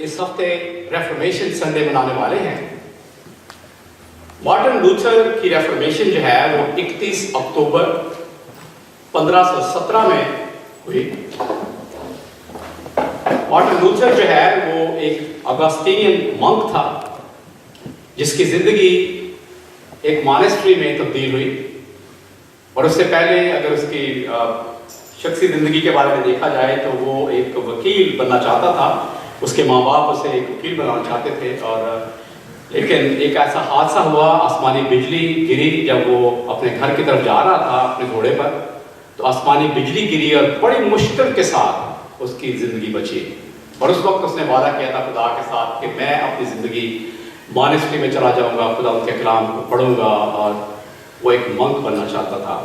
इस हफ्ते reformation Sunday मनाने वाले हैं। मार्टिन लूथर की रेफर्मेशन जो है वो 31 अक्टूबर 1517 में हुई। मार्टिन लूथर जो है वो एक अगस्टीनियन मंक था जिसकी जिंदगी एक मॉनेस्ट्री में तब्दील हुई, और उससे पहले अगर उसकी शख्सी जिंदगी के बारे में देखा जाए तो वो एक वकील बनना चाहता था। उसके माँ बाप उसे एक वकील बनाना चाहते थे, और लेकिन एक ऐसा हादसा हुआ, आसमानी बिजली गिरी जब वो अपने घर की तरफ जा रहा था अपने घोड़े पर, तो आसमानी बिजली गिरी और बड़ी मुश्किल के साथ उसकी ज़िंदगी बची। और उस वक्त उसने वादा किया था खुदा के साथ कि मैं अपनी ज़िंदगी मॉनेस्ट्री में चला जाऊंगा, खुदा उनके कलाम को पढ़ूंगा, और वो एक मंक बनना चाहता था।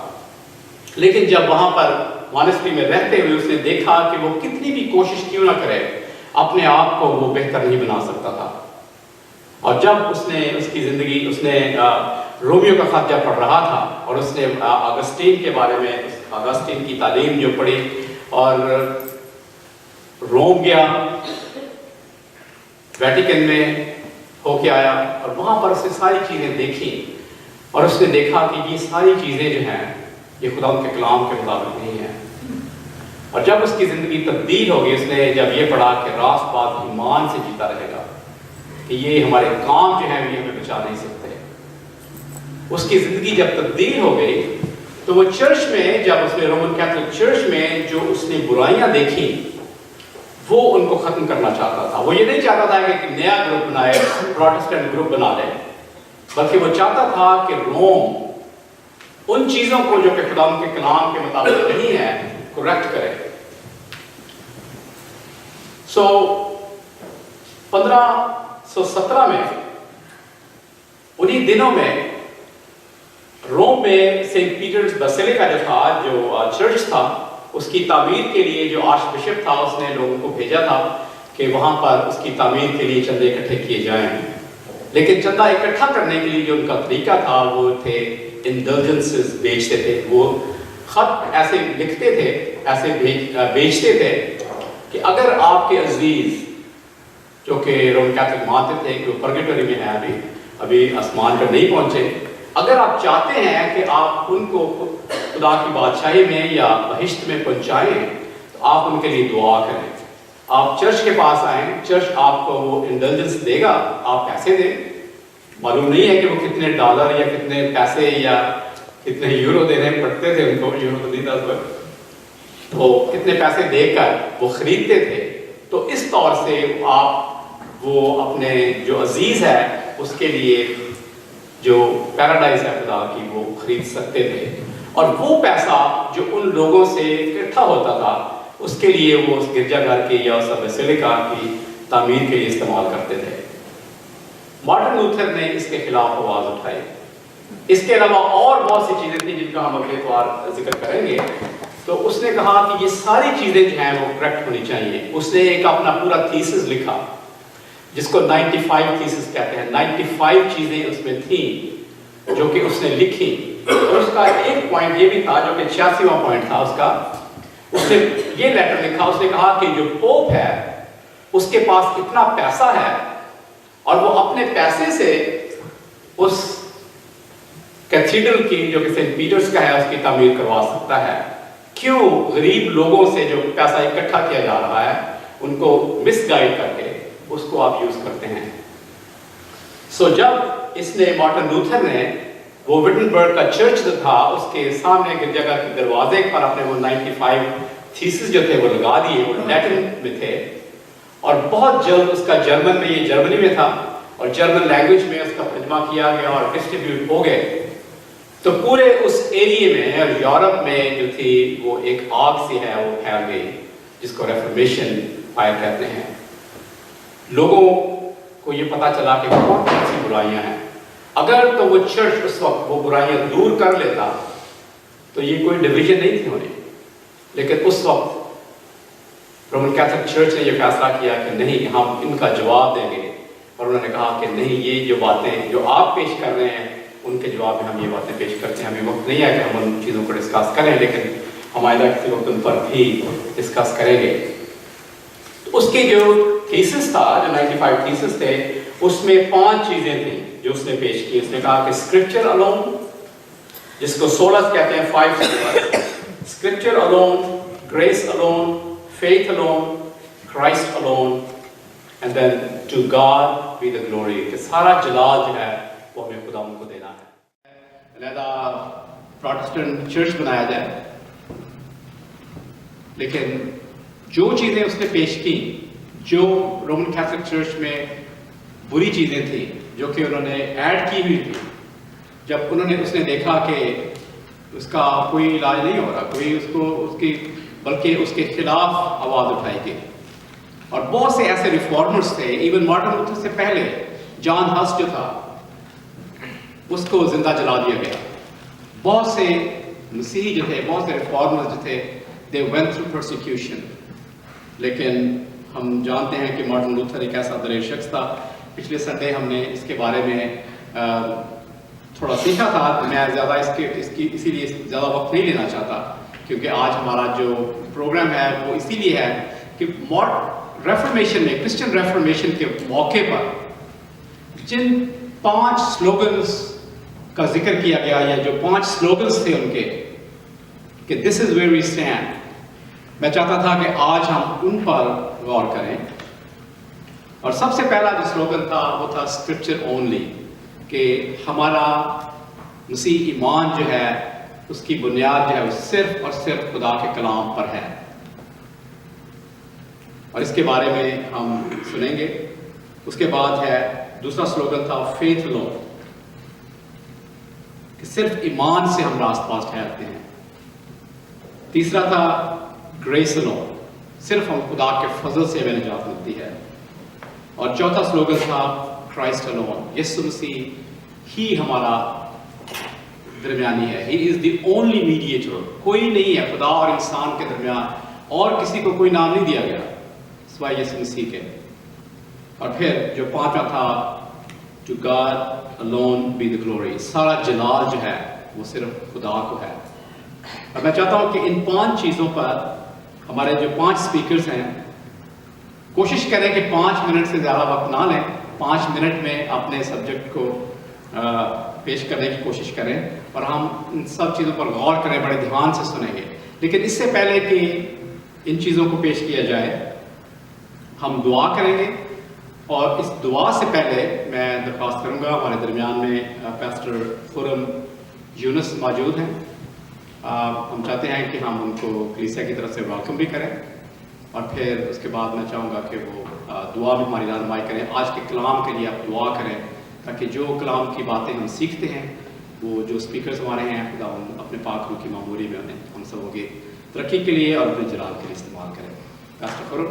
लेकिन जब वहाँ पर मॉनेस्ट्री में रहते हुए उसने देखा कि वो कितनी भी कोशिश क्यों ना करे, अपने आप को वो बेहतर नहीं बना सकता था। और जब उसने उसकी ज़िंदगी उसने रोमियो का खत जब पढ़ रहा था और उसने अगस्टीन के बारे में, अगस्टीन की तालीम जो पढ़ी, और रोम गया, वेटिकन में होके आया, और वहाँ पर उसने सारी चीज़ें देखी, और उसने देखा कि ये सारी चीज़ें जो हैं ये खुदा उनके कलाम के मुताबिक नहीं है। और जब उसकी ज़िंदगी तब्दील हो गई, उसने जब ये पढ़ा कि रास्त बात ईमान से जीता रहेगा, कि ये हमारे काम जो हैं ये हमें बचा नहीं सकते, उसकी ज़िंदगी जब तब्दील हो गई तो वो चर्च में, जब उसने रोमन कैथोलिक चर्च में जो उसने बुराइयां देखी वो उनको ख़त्म करना चाहता था। वो ये नहीं चाहता था कि एक नया ग्रुप बनाए, प्रोटेस्टेंट ग्रुप बना ले, बल्कि वो चाहता था कि रोम उन चीज़ों को जो कि खुदा के कलाम के मुताबिक नहीं है करेक्ट करे। सो 1517 में, उन्हीं दिनों में रोम में सेंट पीटर्स बेसिलिका जो था, जो चर्च था, उसकी तामीर के लिए जो आर्च बिशप था उसने लोगों को भेजा था कि वहाँ पर उसकी तामीर के लिए चंदे इकट्ठे किए जाएं। लेकिन चंदा इकट्ठा करने के लिए जो उनका तरीका था वो थे इंडल्जेंसेस बेचते थे। वो खत ऐसे लिखते थे, ऐसे बेचते थे कि अगर आपके अजीज जो कि रोमन कैथोलिक मानते थे कि वो पर्गेटरी में है, अभी आसमान पर नहीं पहुंचे, अगर आप चाहते हैं कि आप उनको खुदा की बादशाही में या बहिश्त में पहुंचाएं तो आप उनके लिए दुआ करें। आप चर्च के पास आएँ, चर्च आपको वो इंडल्जेंस देगा, आप पैसे दें। मालूम नहीं है कि वो कितने डॉलर या कितने पैसे या कितने यूरो देने पड़ते थे उनको, यूरो तो नहीं था उस वक्त, तो कितने पैसे देकर वो खरीदते थे। तो इस तौर से आप वो अपने जो अजीज है उसके लिए जो पैराडाइज है खुदा की वो खरीद सकते थे, और वो पैसा जो उन लोगों से इकट्ठा होता था उसके लिए वो उस गिरजाघर के या उस बेसिलिका की तामीर के लिए इस्तेमाल करते थे। मार्टिन लूथर ने इसके खिलाफ आवाज उठाई। इसके अलावा और बहुत सी चीजें थी जिनका हम अगले बार जिक्र करेंगे। तो उसने कहा कि ये सारी चीजें जो हैं वो करेक्ट होनी चाहिए। उसने एक अपना पूरा थीसिस लिखा जिसको 95 थीसिस कहते हैं। 95 चीजें उसमें थी जो कि उसने लिखी, और उसका एक पॉइंट ये भी था जो कि 86वां पॉइंट था उसका। उसने ये लेटर लिखा, उसने कहा कि जो पोप है उसके पास इतना पैसा है और वो अपने पैसे से उस कैथीड्रल की जो कि सेंट पीटर्स का है उसकी तामीर करवा सकता है। क्यों गरीब लोगों से जो पैसा इकट्ठा किया जा रहा है उनको मिसगाइड करके उसको आप यूज करते हैं। सो जब इसने मार्टिन लूथर ने वो विटनबर्ग का चर्च जो था उसके सामने गिरजाघर के दरवाजे पर अपने वो 95 थीसिस जो थे वो लगा दिए। वो लैटिन में थे, और बहुत जल्द उसका जर्मन में, ये जर्मनी में था, और जर्मन लैंग्वेज में उसका तर्जुमा किया गया और डिस्ट्रीब्यूट हो गए। तो पूरे उस एरिया में और यूरोप में जो थी वो एक आग सी है वो फैल गई, जिसको रेफर्मेशन फायर कहते हैं। लोगों को ये पता चला कि कौन कौन सी बुराइयां हैं। अगर तो वो चर्च उस वक्त वो बुराइयां दूर कर लेता तो ये कोई डिवीजन नहीं थी होनी, लेकिन उस वक्त रोमन कैथोलिक चर्च ने यह फैसला किया कि नहीं, हम इनका जवाब देंगे। और उन्होंने कहा कि नहीं, ये जो बातें जो आप पेश कर रहे हैं उनके जवाब में हम ये बातें पेश करते हैं। अभी वक्त नहीं है कि हम उन चीज़ों को डिस्कस करें, लेकिन हम आइंदा किसी वक्त उन पर भी डिस्कस करेंगे। तो उसके जो थीसिस था, जो 95 थीसिस थे, उसमें 5 चीजें थी जो उसने पेश की। उसने कहा कि स्क्रिप्चर अलोन, जिसको सोलस कहते हैं, 5 solas, scripture alone, grace alone, faith alone, Christ alone, and then to God be the glory, कि सारा जलाल जो है वो हमें खुदा उनको देना है। अलहदा प्रोटेस्टेंट चर्च बनाया जाए, लेकिन जो चीज़ें उसने पेश की, जो रोमन कैथोलिक चर्च में बुरी चीज़ें थी, जो कि उन्होंने ऐड की हुई थी, जब उसने देखा कि उसका कोई इलाज नहीं हो रहा, कोई बल्कि उसके खिलाफ आवाज़ उठाई गई। और बहुत से ऐसे रिफॉर्मर्स थे, इवन मार्टिन लूथर से पहले जॉन हस जो था, उसको जिंदा जला दिया गया। बहुत से मसीही जो थे, बहुत से रिफॉर्मर्स जो थे, दे वेंट थ्रू परसिक्यूशन। लेकिन हम जानते हैं कि मार्टिन लूथर एक ऐसा दलेर शख्स था। पिछले संडे हमने इसके बारे में थोड़ा सीखा था। मैं ज़्यादा इसीलिए ज़्यादा वक्त नहीं लेना चाहता, क्योंकि आज हमारा जो प्रोग्राम है वो इसीलिए है कि रेफर्मेशन में, क्रिश्चियन रेफर्मेशन के मौके पर जिन 5 स्लोगन्स का जिक्र किया गया, या जो 5 स्लोगन्स थे उनके, कि this is where we stand, मैं चाहता था कि आज हम उन पर गौर करें। और सबसे पहला जो स्लोगन था वो था स्क्रिप्चर ओनली, कि हमारा मसीह ईमान जो है उसकी बुनियाद जो है वो सिर्फ और सिर्फ खुदा के कलाम पर है। और इसके बारे में हम सुनेंगे। उसके बाद है दूसरा स्लोगन था फेथ अलोन, कि सिर्फ ईमान से हम रास्त पास ठहरते हैं। तीसरा था ग्रेस अलोन, सिर्फ हम खुदा के फजल से हमें निजात मिलती है। और चौथा स्लोगन था क्राइस्ट अलोन, यीशु मसीह ही हमारा दरमियानी है। He is the only mediator, कोई नहीं है खुदा और इंसान के दरमियान, और किसी को कोई नाम नहीं दिया गया सिवाय यीशु मसीह के। और फिर जो पांचवा था to God alone be the glory, सारा जलाल जो है वो सिर्फ खुदा को है। और मैं चाहता हूं कि इन 5 चीजों पर हमारे जो 5 स्पीकर्स हैं, कोशिश करें कि 5 मिनट से ज़्यादा वक्त ना लें। 5 मिनट में अपने सब्जेक्ट को पेश करने की कोशिश करें, और हम इन सब चीज़ों पर गौर करें, बड़े ध्यान से सुनेंगे। लेकिन इससे पहले कि इन चीज़ों को पेश किया जाए, हम दुआ करेंगे। और इस दुआ से पहले मैं दरख्वास्त करूँगा, हमारे दरमियान में पास्टर खुरम यूनुस मौजूद हैं। हम चाहते हैं कि हम उनको कलीसिया की तरफ से वेलकम भी करें, और फिर उसके बाद मैं चाहूँगा कि वो दुआ में हमारी रहनुमाई करें। आज के कलाम के लिए आप दुआ करें, ताकि जो कलाम की बातें हम सीखते हैं, वो जो स्पीकर्स हमारे हैं, खुदा अपने पाक रूह की मामूरी में उन्हें हम सबों की तरक्की के लिए और अपने जलाल के लिए इस्तेमाल करें। पास्टर खुरम।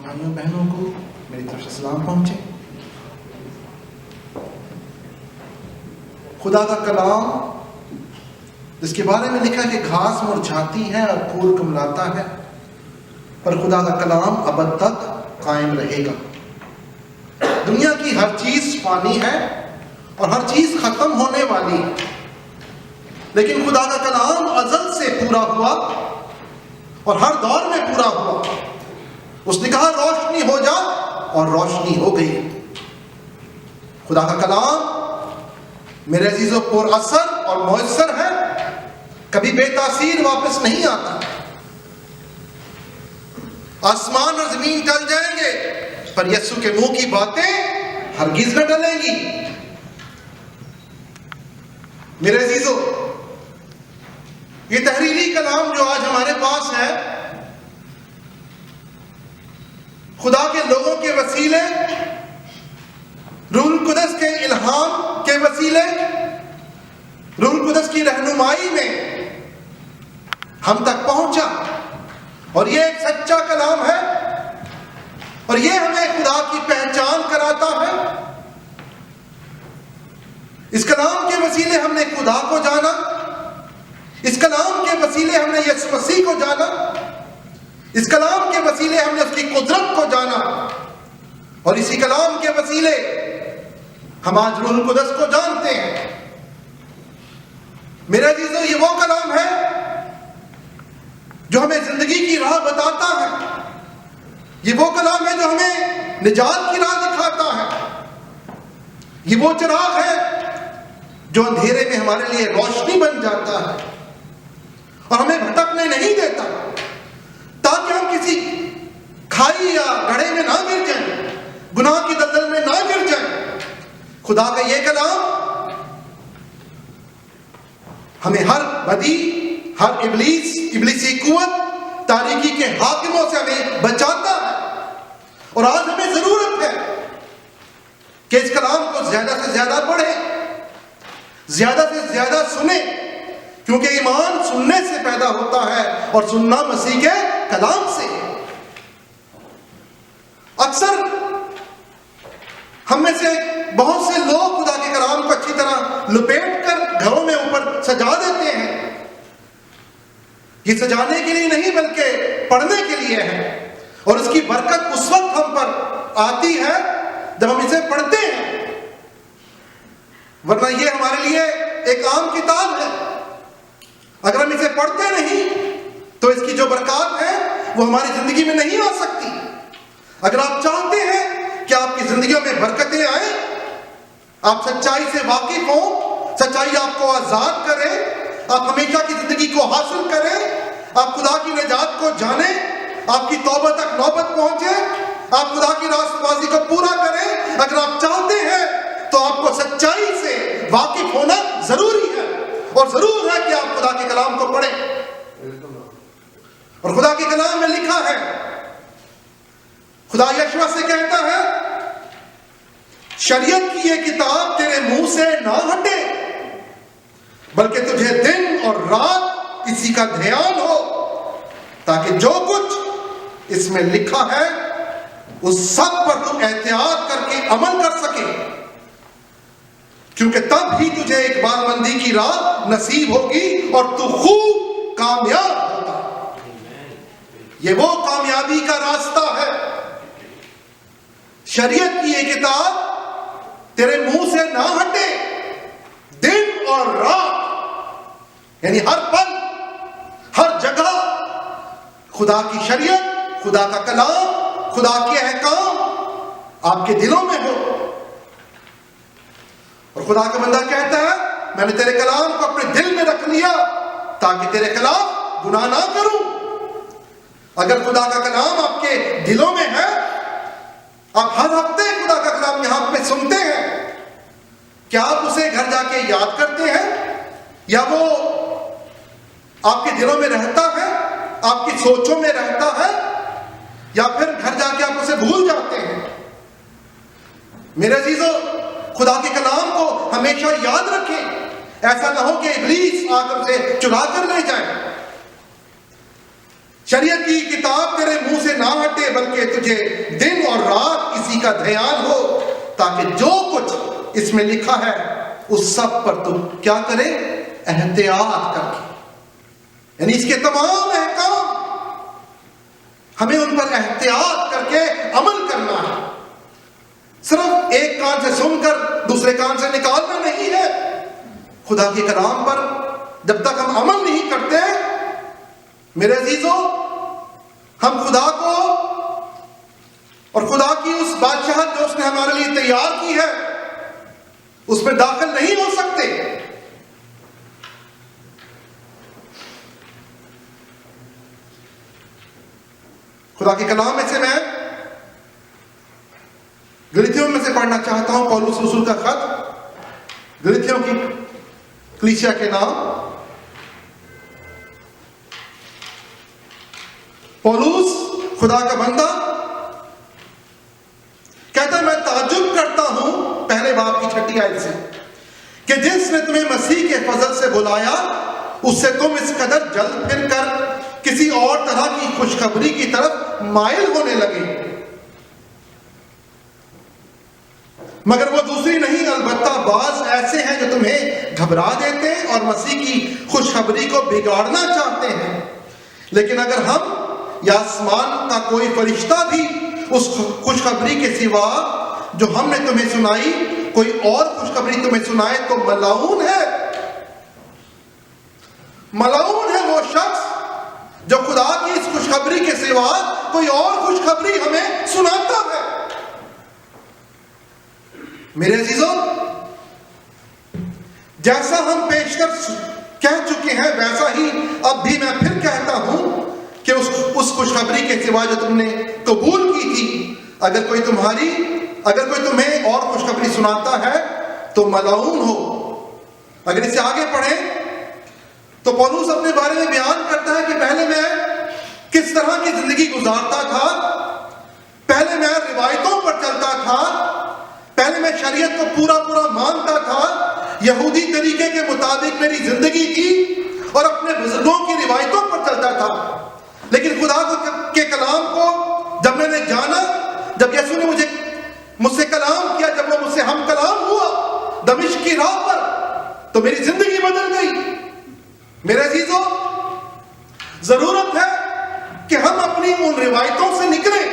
भाइयों बहनों को मेरी तरफ से सलाम पहुंचे। खुदा का कलाम, जिसके बारे में लिखा कि घास मुरझाती है और फूल कुमलाता है, पर खुदा का कलाम अबद तक कायम रहेगा। दुनिया की हर चीज फानी है और हर चीज खत्म होने वाली है, लेकिन खुदा का कलाम अज़ल से पूरा हुआ और हर दौर में पूरा हुआ। उसने कहा रोशनी हो जा, और रोशनी हो गई। खुदा का कलाम मेरे अजीजों पुर असर और मुयस्सर है, कभी बेतासीर वापस नहीं आता। आसमान और जमीन टल जाएंगे, पर यीशु के मुंह की बातें हरगिज न टलेंगी। मेरे अजीजों, ये तहरीरी कलाम जो आज हमारे पास है, खुदा के लोगों के वसीले, रूह कुदस के इल्हाम के वसीले, रूह कुदस की रहनुमाई में हम तक पहुंचा। और ये एक सच्चा कलाम है, और ये हमें खुदा की पहचान कराता है। اس کلام کے وسیلے ہم نے خدا کو جانا، اس کلام کے وسیلے ہم نے یسوع مسیح کو جانا، اس کلام کے وسیلے ہم نے اس کی قدرت کو جانا، اور اسی کلام کے وسیلے ہم آج روح القدس کو جانتے ہیں۔ میرے عزیزو، یہ وہ کلام ہے جو ہمیں زندگی کی راہ بتاتا ہے، یہ وہ کلام ہے جو ہمیں نجات کی راہ دکھاتا ہے، یہ وہ چراغ ہے جو اندھیرے میں ہمارے لیے روشنی بن جاتا ہے اور ہمیں بھٹکنے نہیں دیتا، تاکہ ہم کسی کھائی یا گڑھے میں نہ گر جائیں، گناہ کی دلدل میں نہ گر جائیں۔ خدا کا یہ کلام ہمیں ہر بدی، ہر ابلیسی قوت، تاریکی کے حاکموں سے ہمیں بچاتا ہے، اور آج ہمیں ضرورت ہے کہ اس کلام کو زیادہ سے زیادہ پڑھیں، زیادہ سے زیادہ سنیں، کیونکہ ایمان سننے سے پیدا ہوتا ہے اور سننا مسیح کے کلام سے۔ اکثر ہم میں سے بہت سے لوگ خدا کے کلام کو اچھی طرح لپیٹ کر گھروں میں اوپر سجا دیتے ہیں۔ یہ سجانے کے لیے نہیں بلکہ پڑھنے کے لیے ہے، اور اس کی برکت اس وقت ہم پر آتی ہے جب ہم اسے پڑھتے ہیں، ورنہ یہ ہمارے لیے ایک عام کتاب ہے۔ اگر ہم اسے پڑھتے نہیں تو اس کی جو برکات ہے وہ ہماری زندگی میں نہیں آ سکتی۔ اگر آپ چاہتے ہیں کہ آپ کی زندگیوں میں برکتیں آئیں، آپ سچائی سے واقف ہوں، سچائی آپ کو آزاد کرے، آپ ہمیشہ کی زندگی کو حاصل کریں، آپ خدا کی نجات کو جانیں، آپ کی توبہ تک نوبت پہنچے، آپ خدا کی راست بازی کو پورا کریں، اگر آپ چاہتے ہیں تو آپ کو سچائی سے واقف ہونا ضروری ہے، اور ضرور ہے کہ آپ خدا کے کلام کو پڑھیں۔ اور خدا کے کلام میں لکھا ہے، خدا یشوع سے کہتا ہے، شریعت کی یہ کتاب تیرے منہ سے نہ ہٹے، بلکہ تجھے دن اور رات اسی کا دھیان ہو، تاکہ جو کچھ اس میں لکھا ہے اس سب پر تو احتیاط کر کے عمل کر سکے، کیونکہ تب ہی تجھے اقبال مندی کی راہ نصیب ہوگی اور تو خوب کامیاب ہوگا۔ یہ وہ کامیابی کا راستہ ہے۔ شریعت کی یہ کتاب تیرے منہ سے نہ ہٹے، دن اور رات، یعنی ہر پل، ہر جگہ خدا کی شریعت، خدا کا کلام، خدا کے احکام آپ کے دلوں میں ہو۔ اور خدا کا بندہ کہتا ہے، میں نے تیرے کلام کو اپنے دل میں رکھ لیا تاکہ تیرے خلاف گناہ نہ کروں۔ اگر خدا کا کلام آپ کے دلوں میں ہے، آپ ہر ہفتے خدا کا کلام یہاں پہ سنتے ہیں، کیا آپ اسے گھر جا کے یاد کرتے ہیں، یا وہ آپ کے دلوں میں رہتا ہے، آپ کی سوچوں میں رہتا ہے، یا پھر گھر جا کے آپ اسے بھول جاتے ہیں؟ میرے عزیزو، خدا کے کلام کو ہمیشہ یاد رکھیں، ایسا نہ ہو کہ ابلیس آ کر اسے چرا کر لے جائے۔ شریعت کی کتاب تیرے منہ سے نہ ہٹے، بلکہ تجھے دن اور رات اسی کا دھیان ہو، تاکہ جو کچھ اس میں لکھا ہے اس سب پر تم کیا کرے؟ احتیاط کر کے، یعنی اس کے تمام احکام ہمیں ان پر احتیاط کر کے عمل کرنا ہے۔ صرف ایک کان سے سن کر دوسرے کان سے نکالنا نہیں ہے۔ خدا کے کلام پر جب تک ہم عمل نہیں کرتے، میرے عزیزو، ہم خدا کو اور خدا کی اس بادشاہت جو اس نے ہمارے لیے تیار کی ہے اس میں داخل نہیں ہو سکتے۔ خدا کے کلام میں سے میں گلتیوں میں سے پڑھنا چاہتا ہوں، پولس رسول کا خط گلتیوں کی کلیسیا کے نام۔ پولس خدا کا بندہ کہتا ہے، میں تعجب کرتا ہوں، پہلے باب کی 6 آیت سے، کہ جس نے تمہیں مسیح کے فضل سے بلایا اس سے تم اس قدر جلد پھر کر کسی اور طرح کی خوشخبری کی طرف مائل ہونے لگے۔ مگر وہ دوسری نہیں، البتہ بعض ایسے ہیں جو تمہیں گھبرا دیتے اور مسیح کی خوشخبری کو بگاڑنا چاہتے ہیں۔ لیکن اگر ہم یا آسمان کا کوئی فرشتہ بھی اس خوشخبری کے سوا جو ہم نے تمہیں سنائی کوئی اور خوشخبری تمہیں سنائے تو ملعون ہے۔ ملعون ہے وہ شخص جو خدا کی اس خوشخبری کے سوا کوئی اور خوشخبری ہمیں سناتا ہے۔ میرے عزیزوں، جیسا ہم پیشتر کہہ چکے ہیں ویسا ہی اب بھی میں پھر کہتا ہوں کہ اس خوشخبری کے سوا جو تم نے قبول کی تھی، اگر کوئی تمہیں اور خوشخبری سناتا ہے تو ملعون ہو۔ اگر اسے آگے پڑھیں تو پولس اپنے بارے میں بیان کرتا ہے کہ پہلے میں کس طرح کی زندگی گزارتا تھا، پہلے میں روایتوں پر چلتا تھا، پہلے میں شریعت کو پورا مانتا تھا، یہودی طریقے کے مطابق میری زندگی تھی اور اپنے بزرگوں کی روایتوں پر چلتا تھا۔ لیکن خدا کے کلام کو جب میں نے جانا، جب یسوع نے مجھ سے کلام کیا، جب وہ مجھ سے ہم کلام ہوا دمشق کی راہ پر، تو میری زندگی بدل گئی۔ میرے عزیزوں، ضرورت ہے کہ ہم اپنی ان روایتوں سے نکلیں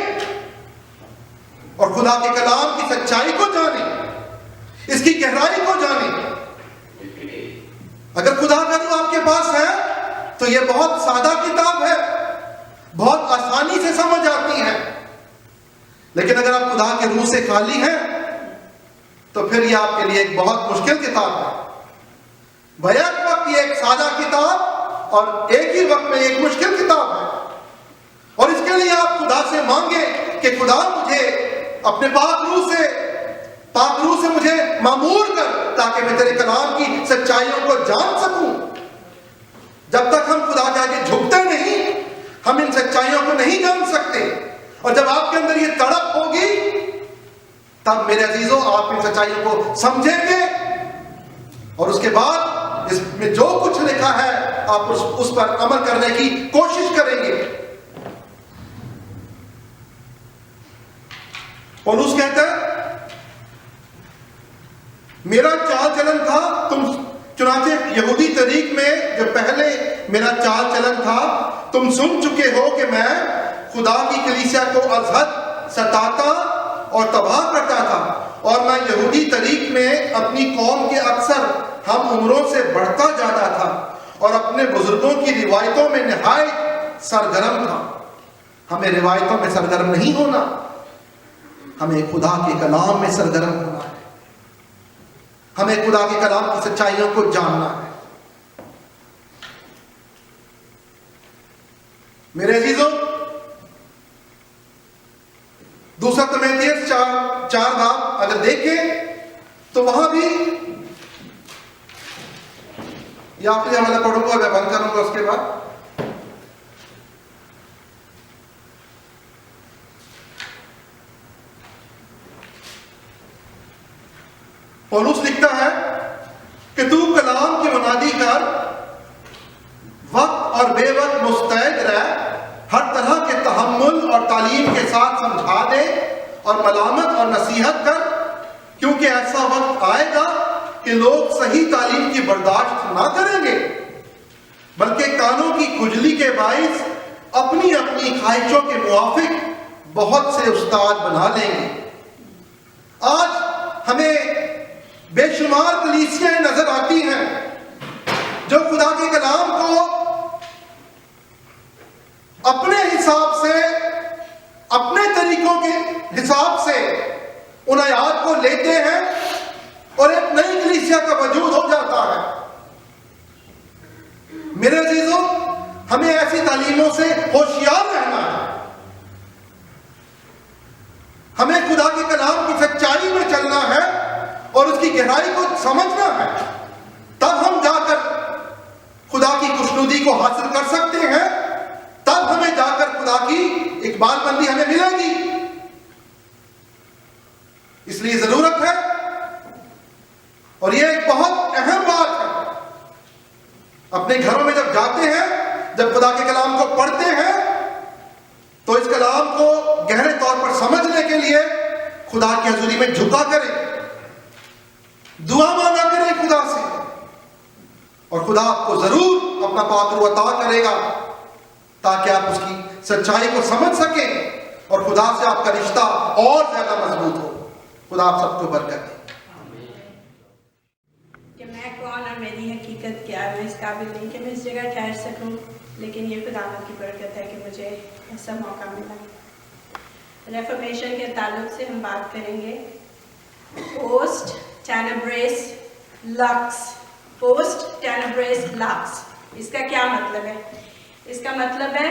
اور خدا کے کلام کی سچائی کو جانیں، اس کی گہرائی کو جانیں۔ اگر خدا کا روح آپ کے پاس ہے تو یہ بہت سادہ کتاب ہے، بہت آسانی سے سمجھ آتی ہے۔ لیکن اگر آپ خدا کے روح سے خالی ہیں تو پھر یہ آپ کے لیے ایک بہت مشکل کتاب ہے۔ بیک وقت یہ ایک سادہ کتاب اور ایک ہی وقت میں ایک مشکل کتاب ہے، اور اس کے لیے آپ خدا سے مانگیں کہ خدا مجھے اپنے پاک روح سے مجھے معمور کر، تاکہ میں تیرے کلام کی سچائیوں کو جان سکوں۔ جب تک ہم خدا کے آگے جھکتے نہیں، ہم ان سچائیوں کو نہیں جان سکتے۔ اور جب آپ کے اندر یہ تڑپ ہوگی، تب میرے عزیزوں آپ ان سچائیوں کو سمجھیں گے، اور اس کے بعد اس میں جو کچھ لکھا ہے آپ اس پر عمل کرنے کی کوشش کریں گے۔ پولس کہتا ہے میرا چال چلن تھا، چنانچہ یہودی طریق میں جو پہلے میرا چال چلن تھا تم سن چکے ہو کہ میں خدا کی کلیسیا کو از حد ستاتا اور تباہ کرتا تھا، اور میں یہودی طریق میں اپنی قوم کے اکثر ہم عمروں سے بڑھتا جاتا تھا اور اپنے بزرگوں کی روایتوں میں نہایت سرگرم تھا۔ ہمیں روایتوں میں سرگرم نہیں ہونا، ہمیں خدا کے کلام میں سرگرم ہونا ہے، ہمیں خدا کے کلام کی سچائیوں کو جاننا ہے۔ میرے عزیزوں، دوسرا تیموتھیوس 4 باب اگر دیکھیں تو وہاں بھی یہ آخری حوالہ پڑھوں گا، میں بند کروں گا اس کے بعد۔ پولس لکھتا ہے کہ تو کلام کی منادی کر، وقت اور بے وقت مستعد رہ، ہر طرح کے تحمل اور تعلیم کے ساتھ سمجھا دے اور ملامت اور نصیحت کر، کیونکہ ایسا وقت آئے گا کہ لوگ صحیح تعلیم کی برداشت نہ کریں گے، بلکہ کانوں کی کھجلی کے باعث اپنی خواہشوں کے موافق بہت سے استاد بنا لیں گے۔ آج ہمیں بے شمار کلیسیاں نظر آتی ہیں جو خدا کے کلام کو اپنے حساب سے، اپنے طریقوں کے حساب سے ان آیات کو لیتے ہیں اور ایک نئی کلیسیا کا وجود ہو جاتا ہے۔ میرے عزیزوں، ہمیں ایسی تعلیموں سے ہوشیار رہنا ہے، ہمیں خدا کے کلام کی سچائی میں چلنا ہے اور اس کی گہرائی کو سمجھنا ہے، تب ہم جا کر خدا کی خوشنودی کو حاصل کر سکتے ہیں، تب ہمیں جا کر خدا کی اقبال بندی ہمیں ملے گی۔ اس لیے ضرورت ہے، اور یہ ایک بہت اہم بات ہے، اپنے گھروں میں جب جاتے ہیں، جب خدا کے کلام کو پڑھتے ہیں تو اس کلام کو گہرے طور پر سمجھنے کے لیے خدا کی حضوری میں جھکا کریں، दुआ मांगा करें खुदा से, और खुदा आपको जरूर अपना पात्र अता करेगा, ताकि आप उसकी सच्चाई को समझ सकें और खुदा से आपका रिश्ता और ज्यादा मजबूत हो। खुदा आप सबको बरकत दे। कि मैं कौन और मेरी हकीकत क्या है, मैं इस काबिल नहीं कि मैं इस जगह ठहर सकूं, लेकिन ये खुदावंद की बरकत है कि मुझे ऐसा मौका मिला। रेफॉर्मेशन के ताल्लुक से हम बात करेंगे। पोस्ट टेनेब्रेस लक्स, पोस्ट टेनेब्रेस लक्स, इसका क्या मतलब है? इसका मतलब है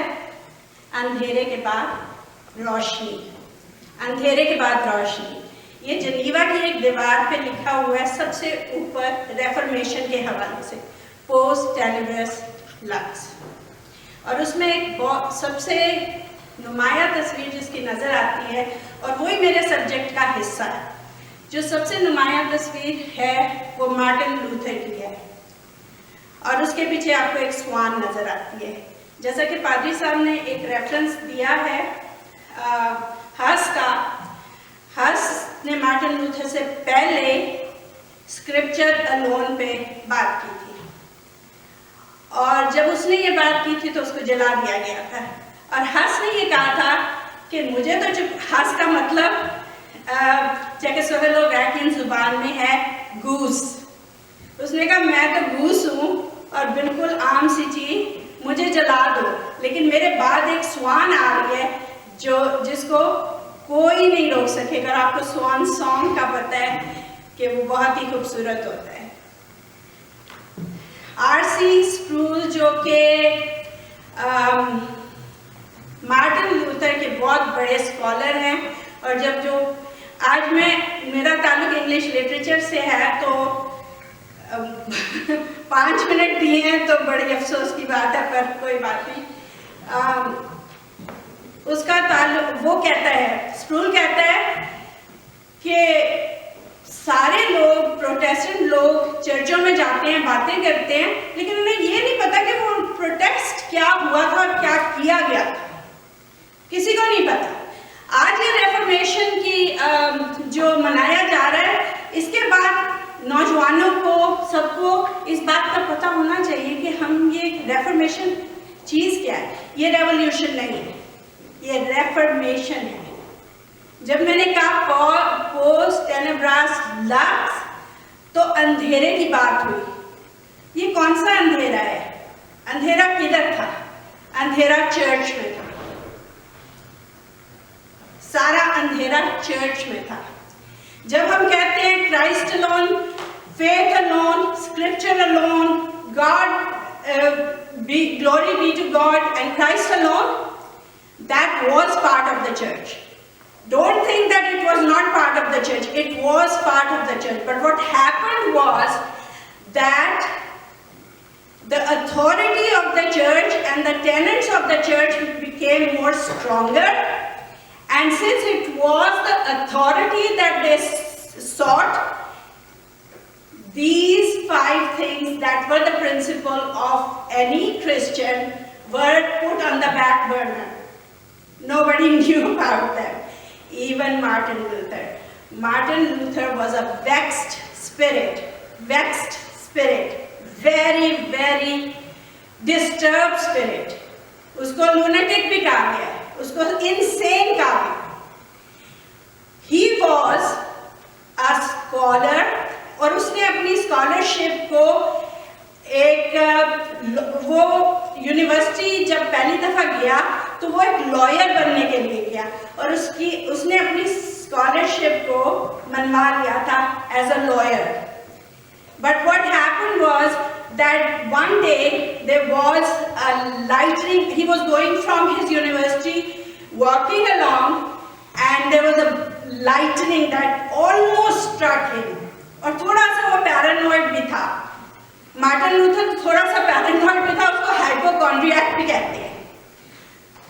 अंधेरे के बाद रोशनी, अंधेरे के बाद रोशनी। ये जनीवा की एक दीवार पे लिखा हुआ है सबसे ऊपर रेफॉर्मेशन के हवाले से, पोस्ट टेनेब्रेस लक्स। और उसमें एक सबसे नुमाया तस्वीर जिसकी नज़र आती है, और वही मेरे सब्जेक्ट का हिस्सा है, जो सबसे नुमाया तस्वीर है वो मार्टिन लूथर की है, और उसके पीछे आपको एक स्वान नज़र आती है। जैसा कि पादरी साहब ने एक रेफरेंस दिया है हस का, हस ने मार्टिन लूथर से पहले स्क्रिप्चर अलोन पे बात की थी, और जब उसने ये बात की थी तो उसको जला दिया गया था। और हस ने ये कहा था कि मुझे तो हस का मतलब चेकोस्लोवाकियन जुबान में है गूस। उसने कहा मैं तो गूस हूँ और बिल्कुल आम सी चीज, मुझे जला दो, लेकिन मेरे बाद एक स्वान आ रही है जिसको कोई नहीं रोक सकेगा। और आपको स्वान सॉन्ग का पता है कि वो बहुत ही खूबसूरत होता है। आरसी स्प्रूल जो कि मार्टिन लूथर के बहुत बड़े स्कॉलर हैं, और जब जो आज मेरा ताल्लुक इंग्लिश लिटरेचर से है, तो 5 मिनट दिए हैं तो बड़ी अफसोस की बात है, पर कोई बात नहीं। उसका ताल्लुक, वो कहता है, स्प्रूल कहता है कि सारे लोग, प्रोटेस्टेंट लोग चर्चों में जाते हैं, बातें करते हैं, लेकिन उन्हें ये नहीं पता कि वो प्रोटेस्ट क्या हुआ था और क्या किया गया था, किसी को नहीं पता। आज ये रेफॉर्मेशन की जो मनाया जा रहा है, इसके बाद नौजवानों को, सबको इस बात का पता होना चाहिए कि हम ये रेफॉर्मेशन चीज़ क्या है। ये रेवोल्यूशन नहीं है, ये रेफॉर्मेशन है। जब मैंने कहा पोस्ट टेनेब्रास लक्स, तो अंधेरे की बात हुई। ये कौन सा अंधेरा है? अंधेरा किधर था? अंधेरा चर्च में था। सारा अंधेरा चर्च में था। जब हम कहते हैं Christ alone, faith alone, scripture alone, God be glory be to God and Christ alone, that was part of the church. Don't think that it was not part of the church. It was part of the church. But what happened was that the authority of the church and the tenets of the church became more stronger. And since it was the authority that they sought, these 5 things that were the principle of any Christian were put on the back burner. Nobody knew about them. Even Martin Luther. Martin Luther was a vexed spirit, very, very disturbed spirit. उसको lunatic भी कहा गया है, उसको insane कहा गया। He was a scholar, और उसने अपनी scholarship को वो यूनिवर्सिटी जब पहली दफा गया तो वो एक लॉयर बनने के लिए गया, और उसने अपनी स्कॉलरशिप को मनवा लिया था as a lawyer. But what happened was that one day there was a lightning, he was going from his university walking along, and there was a lightning that almost struck him, और थोड़ा सा वो paranoid भी था। Martin Luther थोड़ा सा paranoid भी था, उसको हाइपोकॉन्ड्रियाक भी कहते हैं।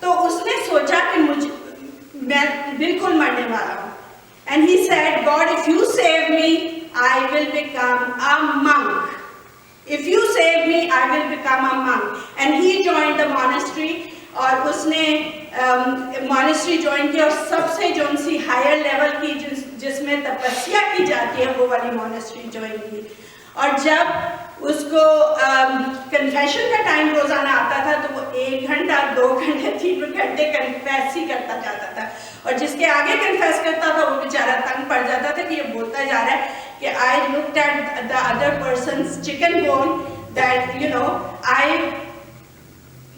तो उसने सोचा कि मैं बिल्कुल मरने वाला हूँ, and he said, God if you save me I will become a monk, if you save me I will become a monk. And he joined the monastery, और उसने मॉनेस्ट्री ज्वाइन किया, और सबसे जो सी हायर लेवल की जिसमें तपस्या की जाती है वो वाली मॉनेस्ट्री ज्वाइन की। और जब उसको कन्फेशन का टाइम रोजाना आता था तो वो 1 घंटा 2 घंटे 3 घंटे कन्फेस ही करता जाता था, और जिसके आगे कन्फेस करता था वो बेचारा तंग पड़ जाता था कि ये बोलता जा रहा है कि I looked at the other persons chicken bone that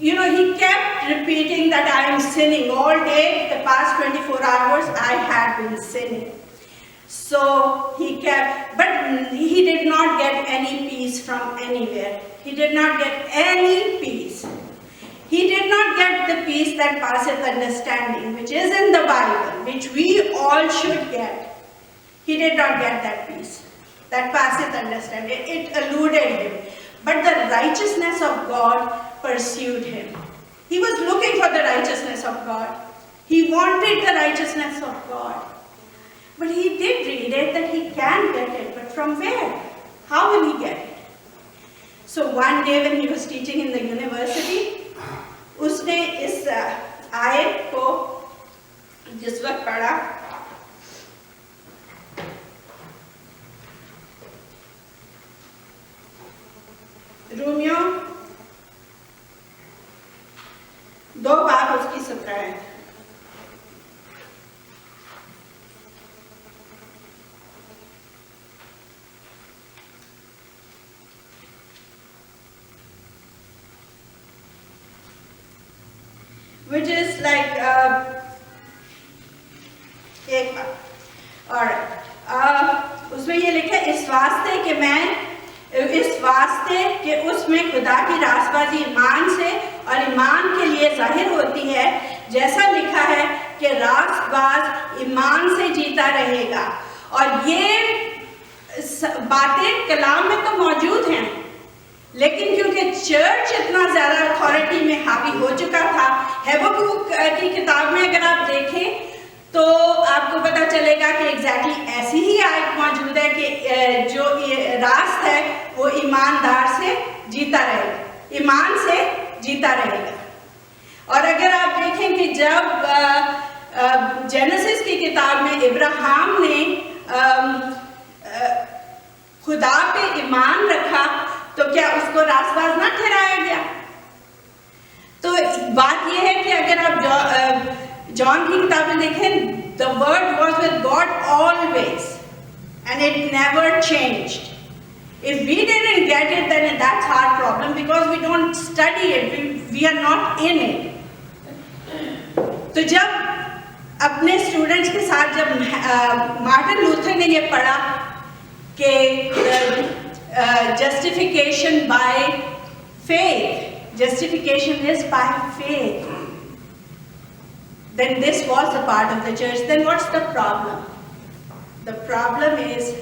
he kept repeating that I am sinning all day. The past 24 hours I had been sinning. So he kept, but he did not get any peace from anywhere. He did not get any peace. He did not get the peace that passeth understanding, which is in the Bible, which we all should get. He did not get that peace that passeth understanding. It eluded him. But the righteousness of God pursued him. He was looking for the righteousness of God. He wanted the righteousness of God. But he did read it that he can get it. But from where? How will he get it? So one day when he was teaching in the university, उसने इस आयत को जिस वक्त पढ़ा, Romeo 2 बार उसकी 17 है, which is like एक बार, और उसमें ये लिखा है इस वास्ते कि उसमें खुदा की रासबाजी ईमान से और ईमान के लिए जाहिर होती है, जैसा लिखा है कि रासबाज ईमान से जीता रहेगा। और ये बातें कलाम में तो मौजूद हैं, लेकिन क्योंकि चर्च इतना ज़्यादा अथॉरिटी में हावी हो चुका था, हबक्कूक की किताब में अगर आप देखें तो आपको पता चलेगा कि एग्जैक्टली ऐसी ही आयत मौजूद है कि जो रास्त है वो ईमानदार से जीता रहेगा, ईमान से जीता रहेगा। और अगर आप देखें कि जब जेनेसिस की किताब में इब्राहिम ने खुदा पे ईमान रखा तो क्या उसको रासबाज ना ठहराया गया? तो बात यह है कि अगर आप जॉन की किताब में देखें, the word was with God always and it never changed. If we didn't get it, then that's our problem because we don't study it, we are not in it. तो जब अपने स्टूडेंट्स के साथ जब मार्टिन लूथर ने ये पढ़ा कि justification by faith, justification is by faith, then this was the part of the church. Then what's the problem? The problem is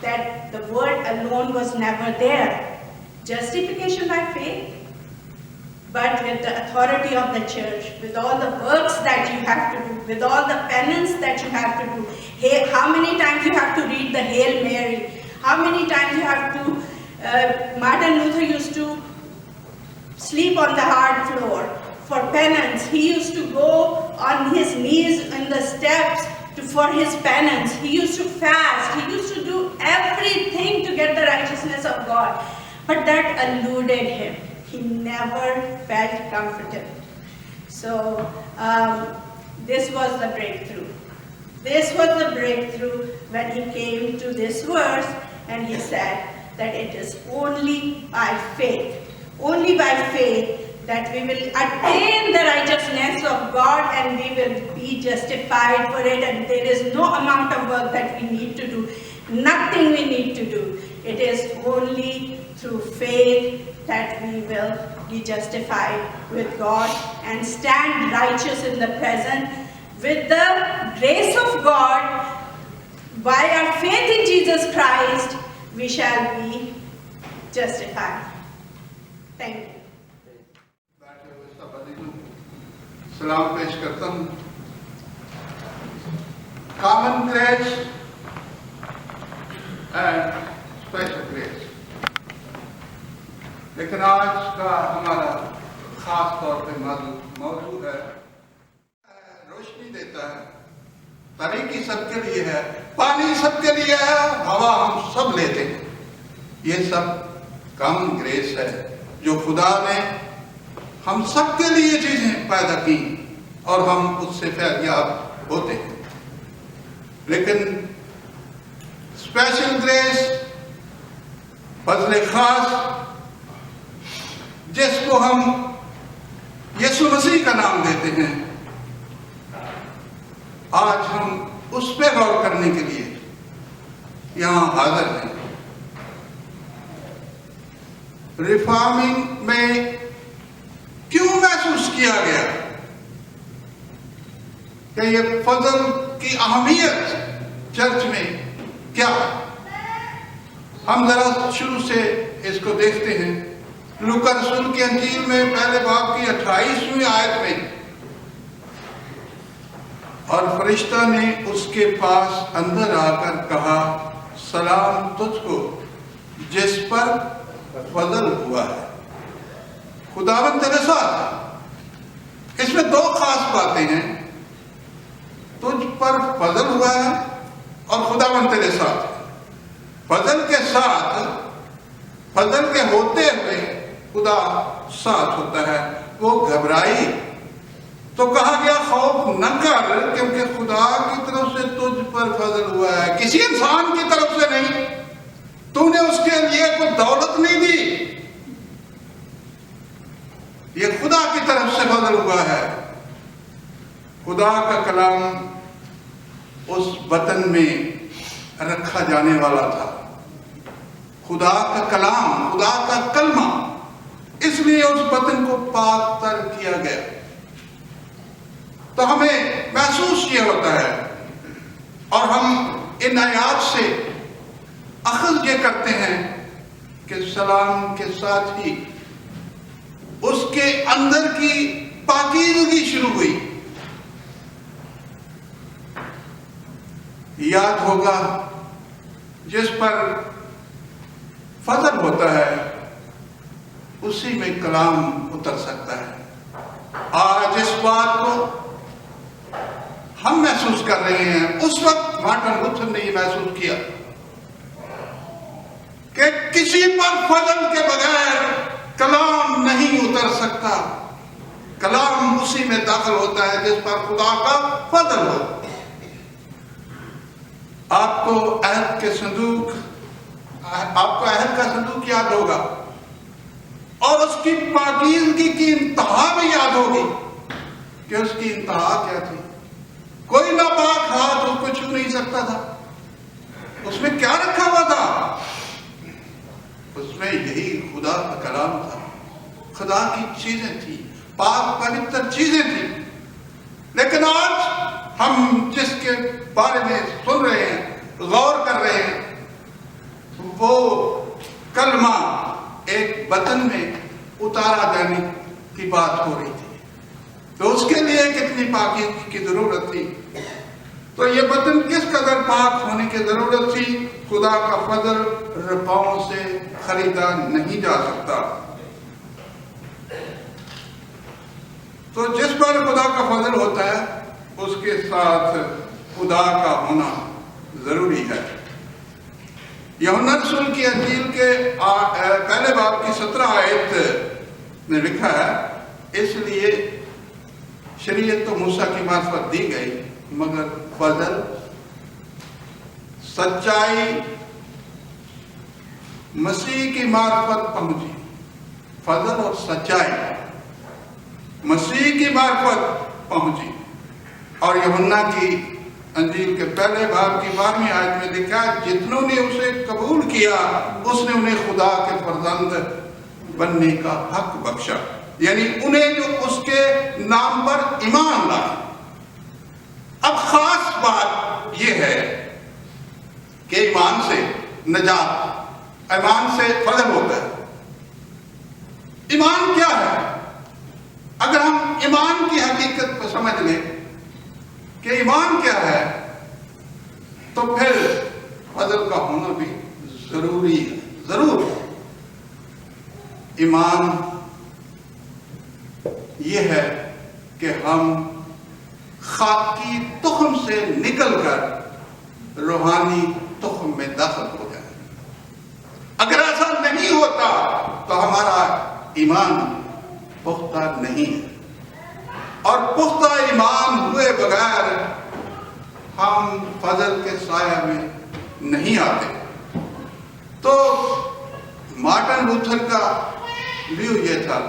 that the word alone was never there. Justification by faith, but with the authority of the church, with all the works that you have to do, with all the penance that you have to do. Hey, how many times you have to read the Hail Mary? How many times you have to, Martin Luther used to sleep on the hard floor for penance. He used to go on his knees in the steps for his penance. He used to fast. He used to do everything to get the righteousness of God. But that eluded him. He never felt comfortable. So this was the breakthrough. This was the breakthrough when he came to this verse and he said that it is only by faith that we will attain the righteousness of God and we will be justified for it, and there is no amount of work that we need to do, nothing we need to do. It is only through faith that we will be justified with God and stand righteous in the present. With the grace of God, by our faith in Jesus Christ, we shall be justified. Thank you. सलाम पेश करता हूँ। Common grace and special grace, लेकिन आज का हमारा खास तौर पे मौजूद है, रोशनी देता है तरीकी सबके लिए है, पानी सबके लिए है, हवा हम सब लेते हैं। ये सब कॉमन ग्रेस है जो खुदा ने हम सबके लिए चीजें पैदा की और हम उससे फैलियाब होते हैं। लेकिन स्पेशल ग्रेस, फजल खास, जिसको हम यीशु मसीह का नाम देते हैं, आज हम उस पे गौर करने के लिए यहां हाजिर हैं। रिफॉर्मिंग में क्यों महसूस किया गया कि ये फजल की अहमियत चर्च में क्या? हम जरा शुरू से इसको देखते हैं। लूका रसूल की अंजील में पहले बाब की 28वीं आयत में, और फरिश्ता ने उसके पास अंदर आकर कहा, सलाम तुझको जिस पर फजल हुआ है। खुदावंद तेरे साथ। इसमें दो खास बातें हैं, तुझ पर फजल हुआ है और खुदावंद तेरे साथ। फजल के साथ, फजल के होते हुए खुदा साथ होता है। वो घबराई तो कहा गया खौफ न कर, क्योंकि खुदा की तरफ से तुझ पर फजल हुआ है, किसी इंसान की तरफ से नहीं। तूने उसके लिए कोई दौलत नहीं दी, ये खुदा की तरफ से फजल हुआ है। खुदा का कलाम उस वतन में रखा जाने वाला था। खुदा का कलाम, खुदा का कलमा, इसलिए उस वतन को पाक तर किया गया। तो हमें महसूस ये होता है, और हम इन आयात से अखज़ ये करते हैं कि सलाम के साथ ही उसके अंदर की पाकीज़गी शुरू हुई। याद होगा, जिस पर फजल होता है उसी में कलाम उतर सकता है। आज इस बात को हम महसूस कर रहे हैं, उस वक्त मार्टिन लूथर ने ये महसूस किया कि किसी पर फजल के बगैर कलाम नहीं उतर सकता। कलाम उसी में दाखिल होता है जिस पर खुदा का फजल हो। आपको अहद का संदूक याद होगा, और उसकी पाकीज़गी की इंतहा भी याद होगी कि उसकी इंतहा क्या थी। कोई नापाक हाथ उसको छू नहीं सकता था। उसमें क्या रखा हुआ था? उसमें यही खुदा का कलाम था, खुदा की चीजें थी, पाक पवित्र चीजें थी। लेकिन आज हम जिसके बारे में सुन रहे हैं, गौर कर रहे हैं, वो कलमा एक वतन में उतारा जाने की बात हो रही थी। तो उसके लिए कितनी पाकीज़गी की जरूरत थी। तो ये वतन किस कदर पाक होने की जरूरत थी, खुदा का फजल रुपयों से खरीदा नहीं जा सकता। तो जिस पर खुदा का फजल होता है उसके साथ खुदा का होना जरूरी है। यूहन्ना रसूल की अंजील के पहले बाब की 17 आयत में लिखा है, इसलिए शरीयत तो मूसा की मार्फत दी गई, मगर फजल, सच्चाई मसीह की मार्फत पहुंची। फजल और सच्चाई मसीह की मार्फत पहुंची। और यूहन्ना की अंजील के पहले बाब की 12वीं आयत में लिखा, जितनों ने उसे कबूल किया उसने उन्हें खुदा के फर्जंद बनने का हक बख्शा। यानी उन्हें जो उसके नाम पर ईमान लाए। अब खास बात यह है कि ईमान से नजात, ईमान से फजल होता है। ईमान क्या है? अगर हम ईमान की हकीकत को समझ लें कि ईमान क्या है, तो फिर फजल का होना भी जरूरी है। जरूर ईमान यह है कि हम खाकी तुख्म से निकलकर रूहानी तुख्म में दाखिल हो जाए। अगर ऐसा नहीं होता तो हमारा ईमान पुख्ता नहीं है, और पुख्ता ईमान हुए बगैर हम फजल के साया में नहीं आते। तो मार्टिन लूथर का व्यू ये था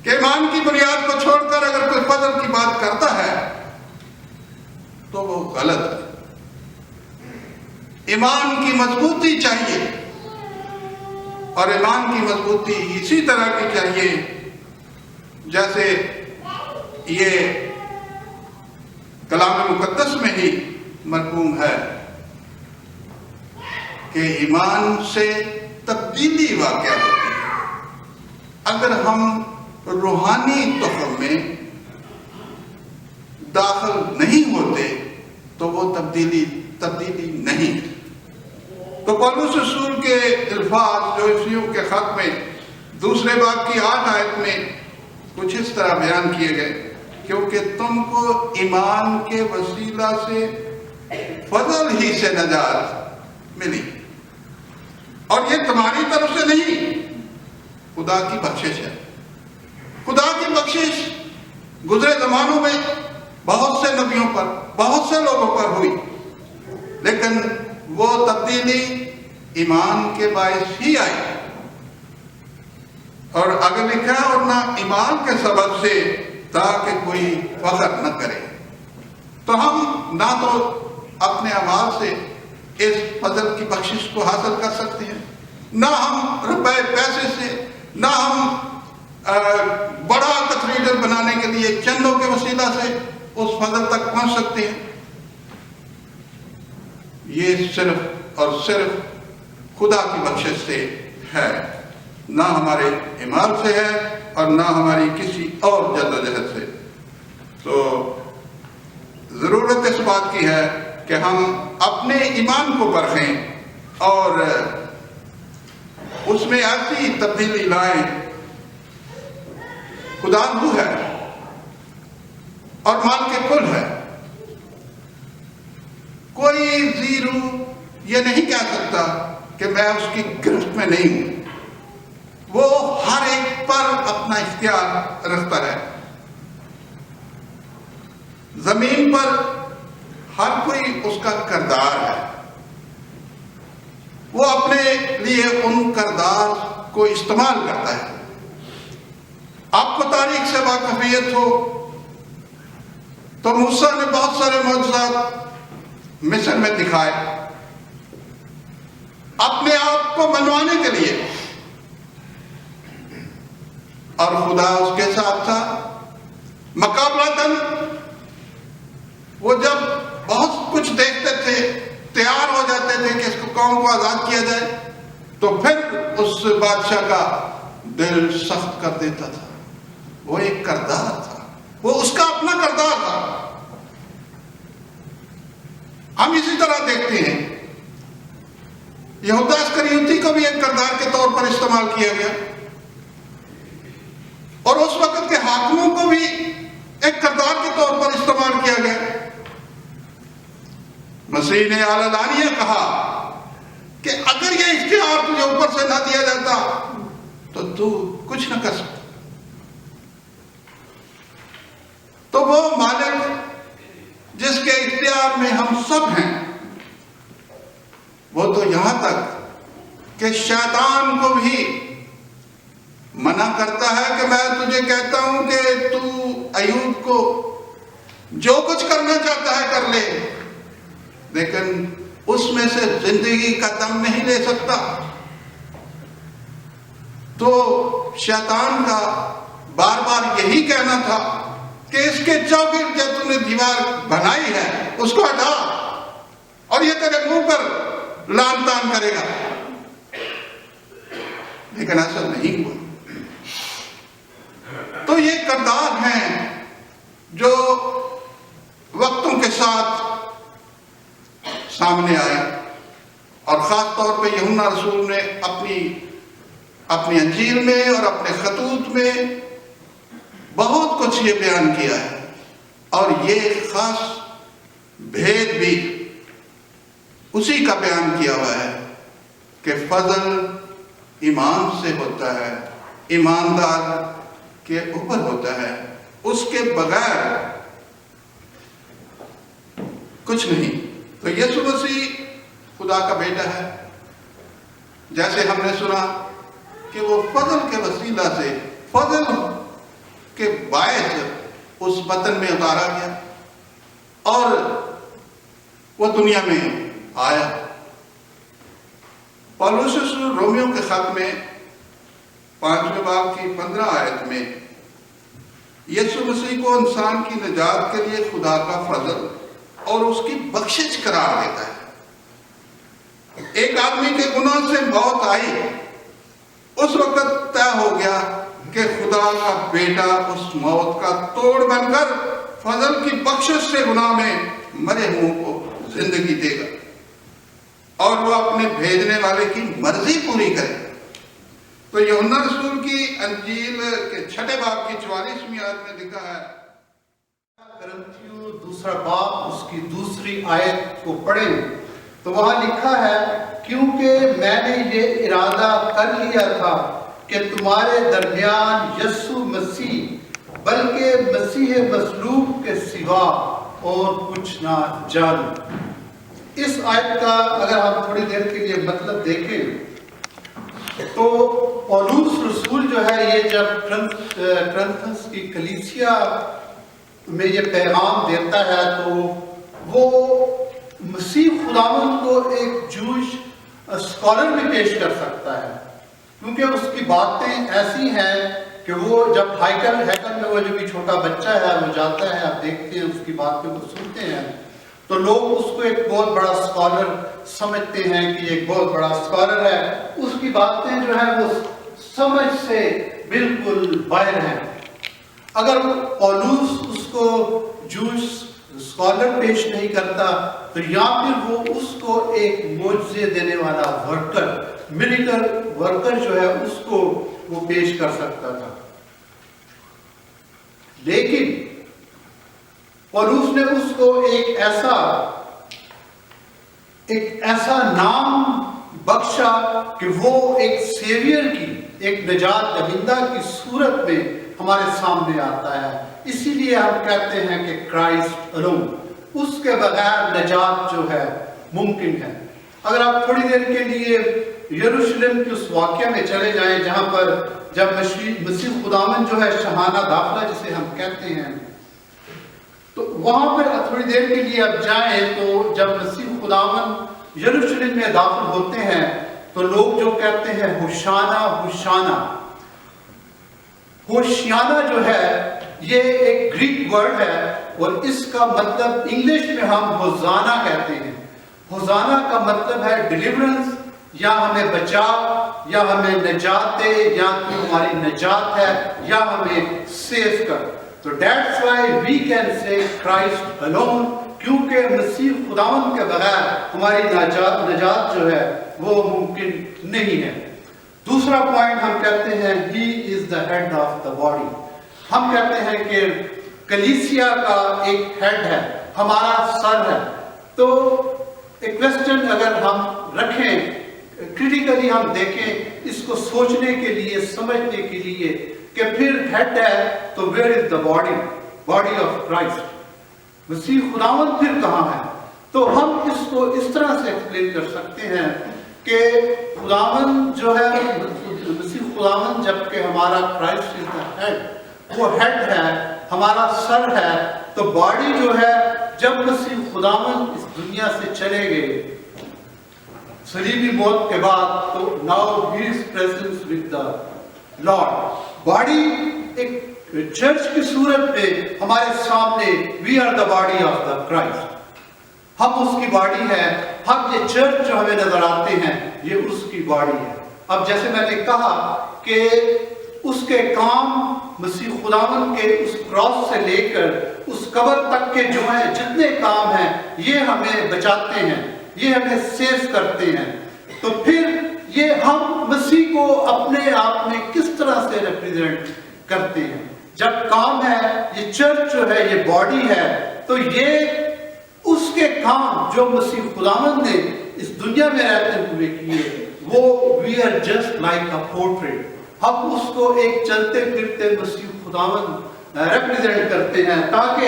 कि ईमान की बुनियाद को छोड़कर अगर कोई फजल की बात करता है तो वो गलत है। ईमान की मजबूती चाहिए, और ईमान की मजबूती इसी तरह की चाहिए जैसे ये कलाम मुकद्दस में ही मरकूम है कि ईमान से तब्दीली वाक़या होती है। अगर हम रूहानी तुख्म में दाखिल नहीं होते तो वो तब्दीली नहीं है। तो पौलुस रसूल के अल्फाज जो इफिसियों के खत में 2 बाब की 8 आयत में कुछ इस तरह बयान किए गए, क्योंकि तुमको ईमान के वसीला से फजल ही से नजात मिली, और ये तुम्हारी तरफ से नहीं, खुदा की बख्शिश है। खुदा की बख्शिश गुजरे जमानों में बहुत से नबियों पर, बहुत से लोगों पर हुई, लेकिन वो तब्दीली ईमान के बायस ही आई। और आगे लिखा है, और ना ईमान के सबब से ताकि कोई फख्र न करे। तो हम ना तो अपने अमाल से इस फजल की बख्शिश को हासिल कर सकते हैं, ना हम रुपए पैसे से, ना हम बड़ा कैथेड्रल बनाने के लिए चंदों के वसीला से उस फजल तक पहुंच सकते हैं। ये सिर्फ और सिर्फ खुदा की बख्शिश से है, ना हमारे ईमान से है और ना हमारी किसी और जद्दोजहद से। तो जरूरत इस बात की है कि हम अपने ईमान को परखें और उसमें ऐसी तब्दीली लाएं। खुदा वो है और माल के कुल है। कोई जीरू ये नहीं कह सकता कि मैं उसकी गिरफ्त में नहीं हूं। वो हर एक पर अपना इख्तियार रखता है। जमीन पर हर कोई उसका किरदार है। वो अपने लिए उन किरदार को इस्तेमाल करता है। आपको तारीख से वाकफियत हो तो मूसा ने बहुत सारे मौजज़ात मिस्र में दिखाए अपने आप को मनवाने के लिए, और खुदा उसके साथ था। मुकाबलतन वो जब बहुत कुछ देखते थे, तैयार हो जाते थे कि इसको कौम को आजाद किया जाए, तो फिर उस बादशाह का दिल सख्त कर देता था। वो एक किरदार था, वो उसका अपना किरदार था। हम इसी तरह देखते हैं यहूदा इस्करियोती को भी एक किरदार के तौर पर इस्तेमाल किया गया, और उस वक्त के हाकिमों को भी एक किरदार के तौर पर इस्तेमाल किया गया। मसीह ने आलानिया कहा कि अगर ये इख्तियार तुझे ऊपर से ना दिया जाता तो तू कुछ न कर सकता। तो वो मालिक जिसके इख्तियार में हम सब हैं, वो तो यहां तक कि शैतान को भी मना करता है कि मैं तुझे कहता हूं कि तू अय्यूब को जो कुछ करना चाहता है कर ले, लेकिन उसमें से जिंदगी का दम नहीं ले सकता। तो शैतान का बार बार यही कहना था कि इसके चौगिर्द जो तूने दीवार बनाई है उसको हटा, और ये तेरे मुंह पर लान तान करेगा। लेकिन ऐसा नहीं हुआ। तो ये किरदार हैं जो वक्तों के साथ सामने आए, और खास तौर पे यूहन्ना रसूल ने अपनी अंजील में और अपने खतूत में बहुत कुछ ये बयान किया है। और ये खास भेद भी उसी का बयान किया हुआ है कि फजल ईमान से होता है, ईमानदार के ऊपर होता है, उसके बगैर कुछ नहीं। तो यीशु मसीह खुदा का बेटा है, जैसे हमने सुना कि वो फजल के वसीला से, फजल के बायस उस वतन में उतारा गया और वो दुनिया में आया। पौलुस रोमियो के खत में 5वें बाब की 15 आयत में यीशु मसीह को इंसान की निजात के लिए खुदा का फजल और उसकी बख्शिश करार देता है। एक आदमी के गुनाह से मौत आई, उस वक्त तय हो गया कि खुदा का बेटा उस मौत का तोड़ बनकर फजल की बख्शिश से गुनाह में मरे हुओं को जिंदगी देगा और वो अपने भेजने वाले की मर्जी पूरी करे। तो यूहन्ना रसूल की अंजील के 6 बाब की 44वीं आयत में लिखा है, करंथियों 2 बाब उसकी 2 आयत को पढ़ें तो वहां लिखा है, क्योंकि मैंने ये इरादा कर लिया था कि तुम्हारे दरमियान यीशु मसीह बल्कि मसीह मसलूब के सिवा और कुछ ना जानूं। इस आयत का अगर हम थोड़ी देर के लिए मतलब देखें तो पौलुस रसूल जो है ये जब करंथस की कलीसिया में ये पैगाम देता है तो वो मसीह खुदावंद को एक जूश स्कॉलर भी पेश कर सकता है, क्योंकि उसकी बातें ऐसी हैं कि वो जब हैकल में वो जो भी छोटा बच्चा है वो जाता है, आप देखते हैं उसकी बातें को सुनते हैं तो लोग उसको एक बहुत बड़ा स्कॉलर समझते हैं कि एक बहुत बड़ा स्कॉलर है, उसकी बातें जो है वो समझ से बिल्कुल बाहर हैं। अगर पौलुस उसको जूस स्कॉलर पेश नहीं करता तो या फिर वो उसको एक मोजज़े देने वाला वर्कर, मिलिटर वर्कर जो है उसको वो पेश कर सकता था। लेकिन पौलुस ने उसको एक ऐसा नाम बख्शा कि वो एक सेवियर की, एक निजात दहिंदा की सूरत में हमारे सामने आता है। इसीलिए हम कहते हैं कि क्राइस्ट अलोन, उसके बगैर निजात जो है मुमकिन है। अगर आप थोड़ी देर के लिए यरूशलेम के उस वाक़या में चले जाएं जहां पर जब मसीह खुदावंद जो है शहाना दाखिला जिसे हम कहते हैं, तो वहां पर थोड़ी देर के लिए अब जाएं तो जब मसीह खुदावंद यरूशलेम में दाखिल होते हैं तो लोग जो कहते हैं होशाना होशाना, होशियाना जो है ये एक ग्रीक वर्ड है और इसका मतलब इंग्लिश में हम होजाना कहते हैं। होजाना का मतलब है डिलीवरेंस, या हमें बचाव, या हमें निजात दे, या तो हमारी निजात है, या हमें सेव कर। तो that's why we can say Christ alone, क्योंकि मसीह खुदावंद के बगैर हमारी निजात जो है वो मुमकिन नहीं है। दूसरा पॉइंट हम कहते हैं he is the head of the body. हम कहते हैं कि कलीसिया का एक हेड है, हमारा सर है। तो एक क्वेश्चन अगर हम रखें, क्रिटिकली हम देखें इसको सोचने के लिए, समझने के लिए कि फिर हेड है तो where is the body, body of Christ, मसीह खुदावंद फिर कहाँ है? तो हम इसको इस तरह से एक्सप्लेन कर सकते हैं कि खुदावंद जो है, मसीह खुदावंद जबकि हमारा क्राइस्ट इज द हेड, वो हेड है, हमारा सर है, तो बॉडी जो है जब मसीह खुदावंद इस दुनिया से चले गए सलीबी मौत के बाद, तो now he is presence with the Lord. Body एक चर्च की सूरत में हमारे सामने, we are the body of the Christ, हम उसकी बॉडी है। हम ये चर्च जो हमें नजर आते हैं ये उसकी बॉडी है। अब जैसे मैंने कहा कि उसके काम मसीह खुदावंद के उस क्रॉस से लेकर उस कब्र तक के जो है जितने काम हैं ये हमें बचाते हैं, ये हमें सेव करते हैं। तो फिर ये हम मसीह को अपने आप में किस तरह से रिप्रेजेंट करते हैं? जब काम है, ये चर्च जो है ये बॉडी है, तो ये उसके کے کام جو مسیح خداوند نے اس دنیا میں رہتے ہوئے کیے وہ we are just like a portrait. ہم اس کو ایک چلتے پھرتے مسیح خداوند ریپریزنٹ کرتے ہیں تاکہ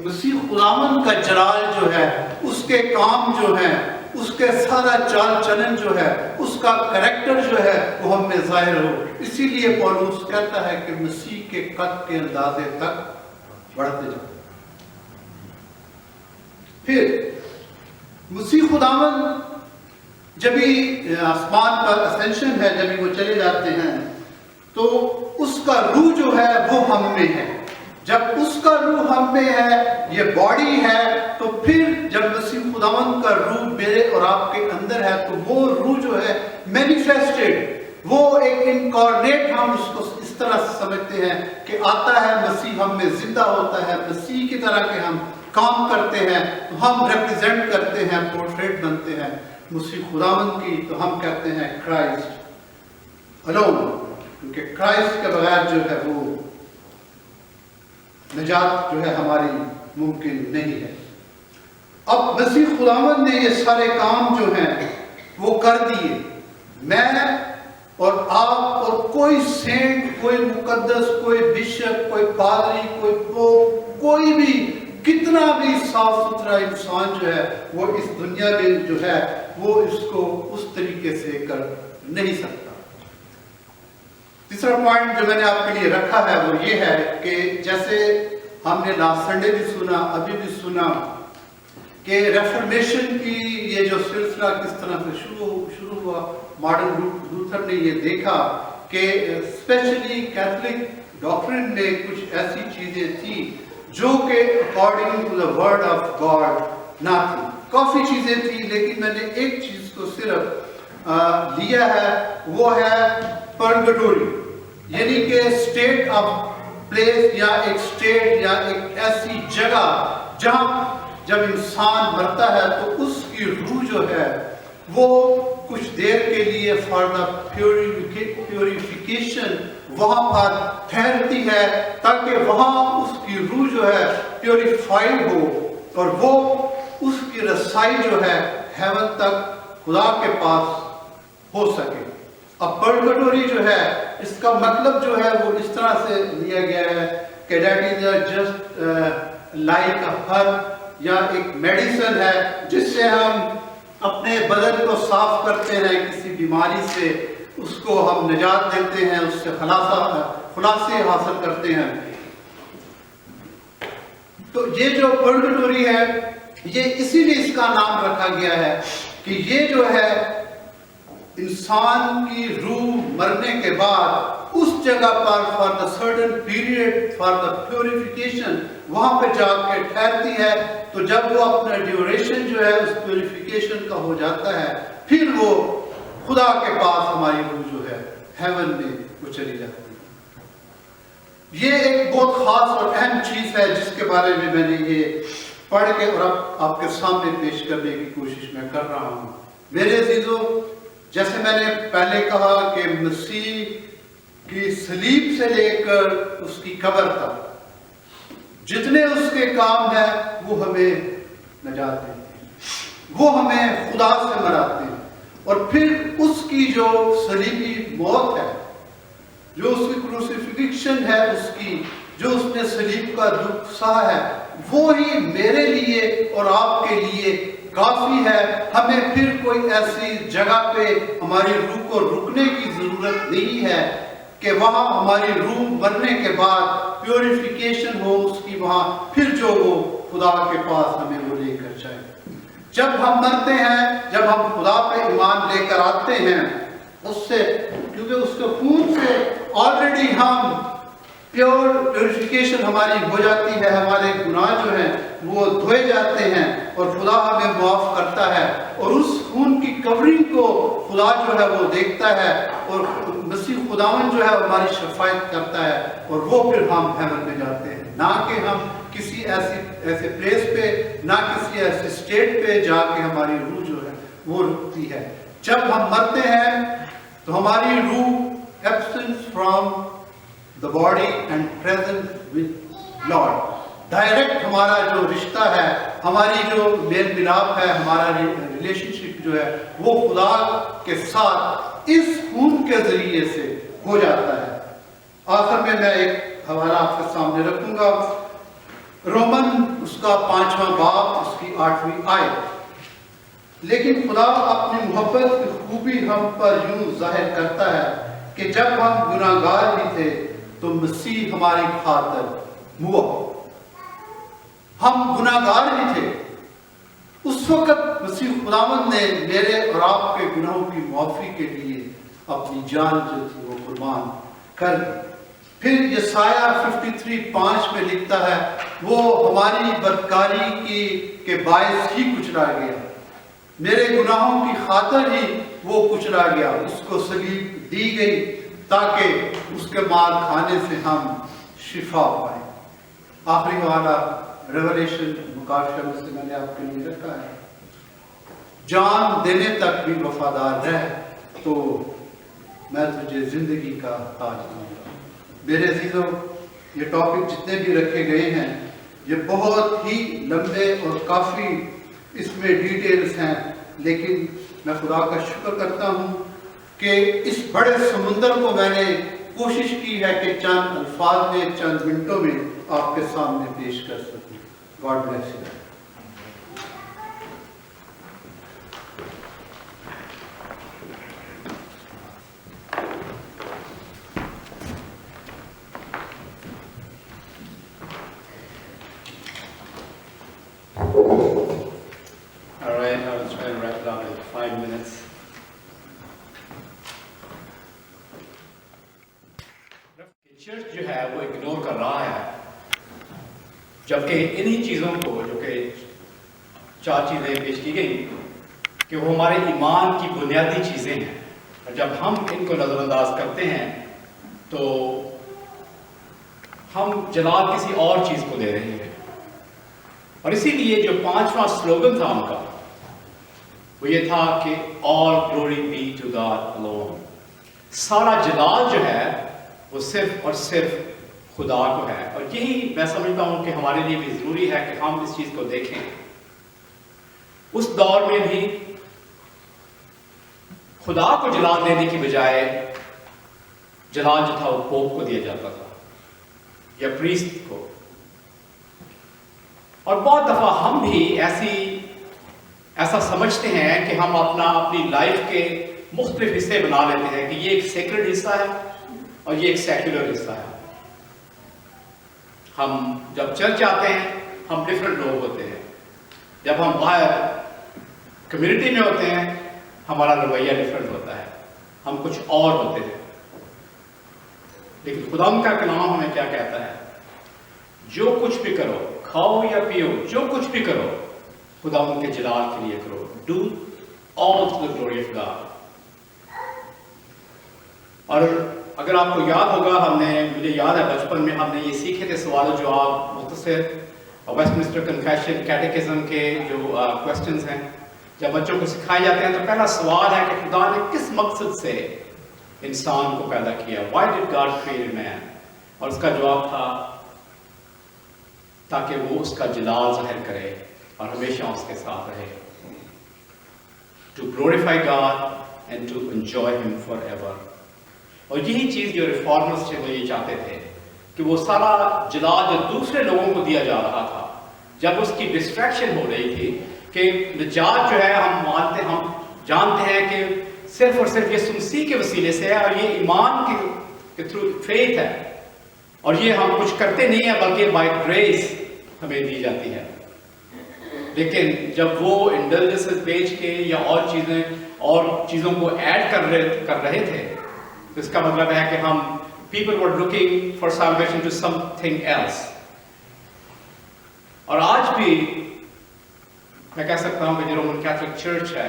مسیح خداوند کا جلال جو ہے، اس کے کام جو ہیں، اس کے سارا چال چلن جو ہے، اس کا کریکٹر جو ہے وہ ہم میں ظاہر ہو. اسی لیے پولس کہتا ہے کہ مسیح کے قد کے اندازے تک بڑھتے جاؤ. پھر مسیح خداوند جب بھی آسمان پر اسینشن ہے، جب بھی وہ چلے جاتے ہیں تو اس کا روح جو ہے وہ ہم میں ہے. جب اس کا روح ہم میں ہے، یہ باڈی ہے، تو پھر جب مسیح خداوند کا روح میرے اور آپ کے اندر ہے تو وہ روح جو ہے مینیفیسٹڈ، وہ ایک انکارنیٹ، ہم اس کو اس طرح سمجھتے ہیں کہ آتا ہے، مسیح ہم میں زندہ ہوتا ہے، مسیح کی طرح کے ہم کام کرتے ہیں، تو ہم ریپریزنٹ کرتے ہیں، پورٹریٹ بنتے ہیں مسیح خداوند کی. تو ہم کہتے ہیں کرائسٹ الون، کیونکہ کرائسٹ کے بغیر جو ہے وہ نجات جو ہے ہماری ممکن نہیں ہے. اب مسیح خداوند نے یہ سارے کام جو ہیں وہ کر دیے. میں اور آپ اور کوئی سینٹ، کوئی مقدس، کوئی بشپ، کوئی پادری، کوئی پوپ، کوئی بھی کتنا بھی صاف ستھرا انسان جو ہے وہ اس دنیا میں جو ہے وہ اس کو اس طریقے سے کر نہیں سکتا. تیسرا پوائنٹ جو میں نے آپ کے لیے رکھا ہے وہ یہ ہے کہ جیسے ہم نے لاسٹ سنڈے بھی سنا، ابھی بھی سنا کہ ریفارمیشن کی یہ جو سلسلہ کس طرح سے شروع ہوا. مارٹن لوتھر نے یہ دیکھا کہ اسپیشلی کیتھولک ڈاکٹرن میں کچھ ایسی چیزیں تھیں جو کہ according to the word of God نہ تھی. کافی چیزیں تھیں لیکن میں نے ایک چیز کو صرف لیا ہے، وہ ہے پرگٹوری، یعنی کہ اسٹیٹ آف پلیس یا ایک اسٹیٹ یا ایک ایسی جگہ جہاں جب انسان مرتا ہے تو اس کی روح جو ہے وہ کچھ دیر کے لیے فار دا پیوریفیکیشن وہاں پر ٹھہرتی ہے تاکہ وہاں اس کی روح جو ہے پیوریفائڈ ہو اور وہ اس کی رسائی جو ہے ہیون تک خدا کے پاس ہو سکے. اب پرگٹوری جو ہے اس کا مطلب جو ہے وہ اس طرح سے لیا گیا ہے کہ that is just like a herb, یا ایک میڈیسن ہے جس سے ہم اپنے بدن کو صاف کرتے ہیں کسی بیماری سے، اس کو ہم نجات دیتے ہیں، اس سے خلاصے حاصل کرتے ہیں. تو یہ جو پرگٹوری ہے یہ اسی لیے اس کا نام رکھا گیا ہے کہ یہ جو ہے انسان کی روح مرنے کے بعد اس جگہ پر for the certain period for the purification وہاں پہ جا کے ٹھہرتی ہے. تو جب وہ اپنا ڈیوریشن جو ہے اس پیوریفیکیشن کا ہو جاتا ہے پھر وہ خدا کے پاس ہماری روح جو ہے ہیون میں وہ چلی جاتی ہے. یہ ایک بہت خاص اور اہم چیز ہے جس کے بارے میں نے یہ پڑھ کے اور اب آپ کے سامنے پیش کرنے کی کوشش میں کر رہا ہوں. میرے عزیزو، جیسے میں نے پہلے کہا کہ مسیح کی صلیب سے لے کر اس کی قبر تک جتنے اس کے کام ہیں وہ ہمیں نجات دیتے ہیں، وہ ہمیں خدا سے مراتے ہیں. اور پھر اس کی جو صلیبی موت ہے، جو اس کی کروسیفکشن ہے، اس کی جو اس نے صلیب کا دکھ سہا ہے، وہی میرے لیے اور آپ کے لیے کافی ہے. ہمیں پھر کوئی ایسی جگہ پہ ہماری روح کو رکنے کی ضرورت نہیں ہے کہ وہاں ہماری روح مرنے کے بعد پیوریفیکیشن ہو اس کی، وہاں پھر جو وہ خدا کے پاس ہمیں وہ لے کر جائے. جب ہم مرتے ہیں، جب ہم خدا پہ ایمان لے کر آتے ہیں اس سے، کیونکہ اس کے خون سے آلریڈی ہم پیوریفیکیشن ہماری ہو جاتی ہے، ہمارے گناہ جو ہیں وہ دھوئے جاتے ہیں اور خدا ہمیں معاف کرتا ہے. اور اس خون کی کورنگ کو خدا جو ہے وہ دیکھتا ہے اور مسیح خداوند جو ہے ہماری شفاعت کرتا ہے اور وہ پھر ہم ہیون میں جاتے ہیں. نہ کہ ہم کسی ایسے پلیس پہ، نہ کسی ایسے اسٹیٹ پہ جا کے ہماری روح جو ہے وہ رکتی ہے. جب ہم مرتے ہیں تو ہماری روح absent from the body and present with Lord. Direct हमारा जो रिश्ता है, हमारी जो मेल मिलाप है, हमारा रिलेशनशिप जो है वो खुदा के साथ इस खून के जरिए से हो जाता है। आखिर में मैं एक हवाला आपके सामने रखूंगा, रोमन उसका 5वां बाब उसकी 8वीं आयत। लेकिन खुदा अपनी मोहब्बत की खूबी हम पर यूं जाहिर करता है कि जब हम गुनाहगार भी थे तो मसीह हमारी खातिर हुआ। हम गुनाहगार भी थे, उस वक्त मसीह खुदावंद ने मेरे और आपके गुनाहों की माफी के लिए अपनी जान जो थी वो कुर्बान कर दी। फिर यसाया 53:5 में लिखता है, वो हमारी बदकारी के बायस ही कुचला गया, मेरे गुनाहों की खातिर ही वो कुचला गया, उसको सलीब दी गई ताकि उसके मार खाने से हम शिफा पाए। आखिरी वाला रेवलेशन मुकाशा में से मैंने आपके लिए रखा है, जान देने तक भी वफादार रह तो मैं तुझे जिंदगी का ताज दूंगा। मेरे अजीजों, ये टॉपिक जितने भी रखे गए हैं ये बहुत ही लंबे और काफ़ी इसमें डिटेल्स हैं, लेकिन मैं खुदा का शुक्र करता हूँ कि इस बड़े समुंदर को मैंने कोशिश की है कि चंद अल्फाज में, चंद मिनटों में आपके सामने पेश कर सकूँ। God bless you. चर्च जो है वो इग्नोर कर रहा है, जबकि इन्हीं चीज़ों को, जो कि 4 चीज़ें पेश की गई, कि वो हमारे ईमान की बुनियादी चीज़ें हैं, और जब हम इनको नज़रअंदाज करते हैं तो हम जलाल किसी और चीज़ को दे रहे हैं। और इसीलिए जो 5वां स्लोगन था उनका वो ये था कि all glory be to God alone. सारा जलाल जो है वो सिर्फ और सिर्फ खुदा को है। और यही मैं समझता हूं कि हमारे लिए भी जरूरी है कि हम इस चीज को देखें। उस दौर में भी खुदा को जलाल देने की बजाय जलाल जो था वो पोप को दिया जाता था या प्रीस्ट को। और बहुत दफा हम भी ऐसा समझते हैं कि हम अपनी लाइफ के मुख्तलिफ हिस्से बना लेते हैं कि ये एक सेक्रेड हिस्सा है और ये एक सेक्युलर हिस्सा है। हम जब चर्च आते हैं हम डिफरेंट लोग होते हैं, जब हम बाहर कम्युनिटी में होते हैं हमारा रवैया डिफरेंट होता है, हम कुछ और होते हैं। लेकिन खुदा का कलाम हमें क्या कहता है? जो कुछ भी करो, खाओ या पियो, जो कुछ भी करो खुदा के जलाल के लिए करो। Do all to the glory of God. और अगर आपको याद होगा, मुझे याद है बचपन में हमने ये सीखे थे सवाल जवाब मुख्तसर वेस्टमिंस्टर कन्फेशन कैटेकिज्म के जो क्वेश्चंस हैं, जब बच्चों को सिखाए जाते हैं तो पहला सवाल है कि खुदा ने किस मकसद से इंसान को पैदा किया, why did God create man? और उसका जवाब था ताकि वो उसका जलाल जाहिर करे और हमेशा उसके साथ रहे। To glorify God and to enjoy him forever. और यही चीज जो रिफॉर्मर्स थे वो ये चाहते थे कि वो सारा जलाल जो दूसरे लोगों को दिया जा रहा था, जब उसकी डिस्ट्रैक्शन हो रही थी कि निजात जो है हम जानते हैं कि सिर्फ और सिर्फ यीशु मसीह के वसीले से है, और ये ईमान के थ्रू फेथ है, और ये हम कुछ करते नहीं है बल्कि बाय ग्रेस हमें दी जाती है। लेकिन जब वो इंडल्जेंसेस बेच के या और चीजों को ऐड कर रहे थे, तो इसका मतलब है कि हम people were looking for salvation to something else। और आज भी मैं कह सकता हूं कि जो रोमन कैथोलिक चर्च है,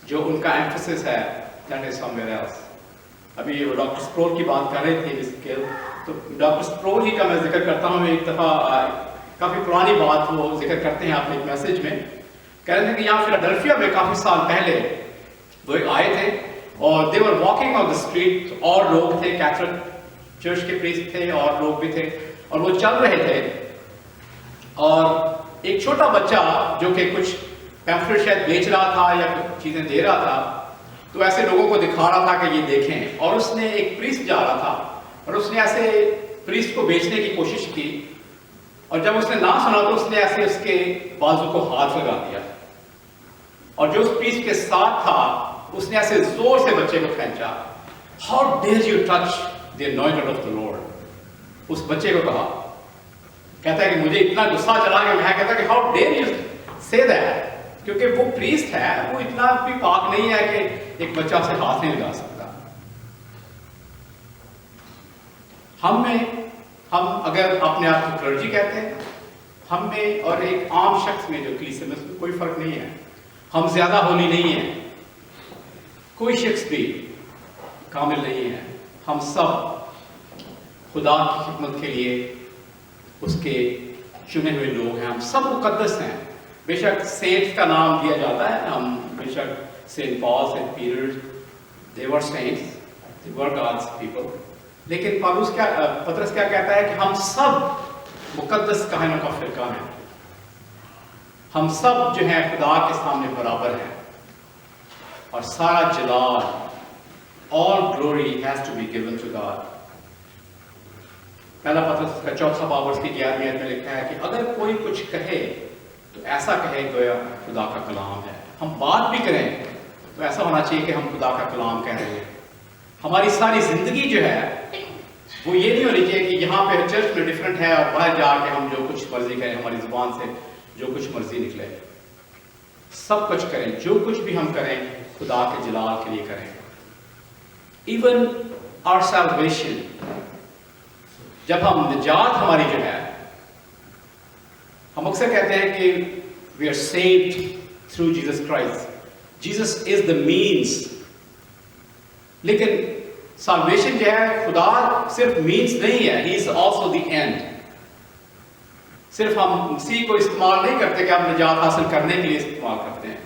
जो उनका एम्फेसिस है that is somewhere else। अभी वो डॉक्टर स्प्रोल की बात कर रहे थे, तो डॉक्टर स्प्रोल ही का मैं जिक्र करता हूं। एक दफा काफी पुरानी बात वो जिक्र करते हैं अपने एक मैसेज में, कह रहे थे कि यहाँ फिलाडेल्फिया में काफी साल पहले वो आए थे और they were walking on the street, और लोग थे, कैथोलिक चर्च के प्रीस्ट थे और लोग भी थे, और वो चल रहे थे اور ایک چھوٹا بچہ جو کہ کچھ پیمفلٹ شاید بیچ رہا تھا یا کچھ چیزیں دے رہا تھا، تو ایسے لوگوں کو دکھا رہا تھا کہ یہ دیکھیں، اور اس نے ایک پریسٹ جا رہا تھا اور اس نے ایسے پریسٹ کو بیچنے کی کوشش کی، اور جب اس نے نہ سنا تو اس نے ایسے اس کے بازو کو ہاتھ لگا دیا، اور جو اس پریسٹ کے ساتھ تھا اس نے ایسے زور سے بچے کو کھینچا. How dare you touch the anointed of the Lord؟ اس بچے کو کہا، کہتا ہے کہ مجھے اتنا غصہ چلا کہ میں کہتا کہ how dare you say that؟ کیونکہ وہ پریسٹ ہے، وہ اتنا بھی پاک نہیں ہے کہ ایک بچہ سے ہاتھ نہیں لگا سکتا. ہم اگر اپنے آپ کو کلرجی کہتے ہیں، ہم میں اور ایک عام شخص میں جو کلیسے میں، اس میں کوئی فرق نہیں ہے. ہم زیادہ ہولی نہیں ہیں، کوئی شخص بھی کامل نہیں ہے. ہم سب خدا کی خدمت کے لیے اس کے چنے ہوئے لوگ ہیں. ہم سب مقدس ہیں. بے شک سینٹ کا نام دیا جاتا ہے، ہم بے شک saint Paul, saint Peter, they were saints, they were God's people. لیکن پطرس کیا کہتا ہے کہ ہم سب مقدس کہانیوں کا فرقہ ہیں. ہم سب جو ہیں خدا کے سامنے برابر ہیں، اور سارا جلال، all glory has to be given to God. پہلا پطرس کا 4 باب اس کی 11ویں آیت میں لکھا ہے کہ اگر کوئی کچھ کہے تو ایسا کہے گویا خدا کا کلام ہے. ہم بات بھی کریں تو ایسا ہونا چاہیے کہ ہم خدا کا کلام کہہ رہے ہیں. ہماری ساری زندگی جو ہے وہ یہ نہیں ہونی چاہیے کہ یہاں پہ چرچ میں ڈفرینٹ ہے اور باہر جا کے ہم جو کچھ مرضی کریں، ہماری زبان سے جو کچھ مرضی نکلے. سب کچھ کریں، جو کچھ بھی ہم کریں خدا کے جلال کے لیے کریں. ایون our salvation، جب ہم نجات ہماری جو ہے، ہم اکثر کہتے ہیں کہ we are saved through Jesus Christ. Jesus is the means. لیکن salvation جو ہے خدا صرف means نہیں ہے، he is also the end. صرف ہم مسیح کو استعمال نہیں کرتے کہ ہم نجات حاصل کرنے کے لیے استعمال کرتے ہیں.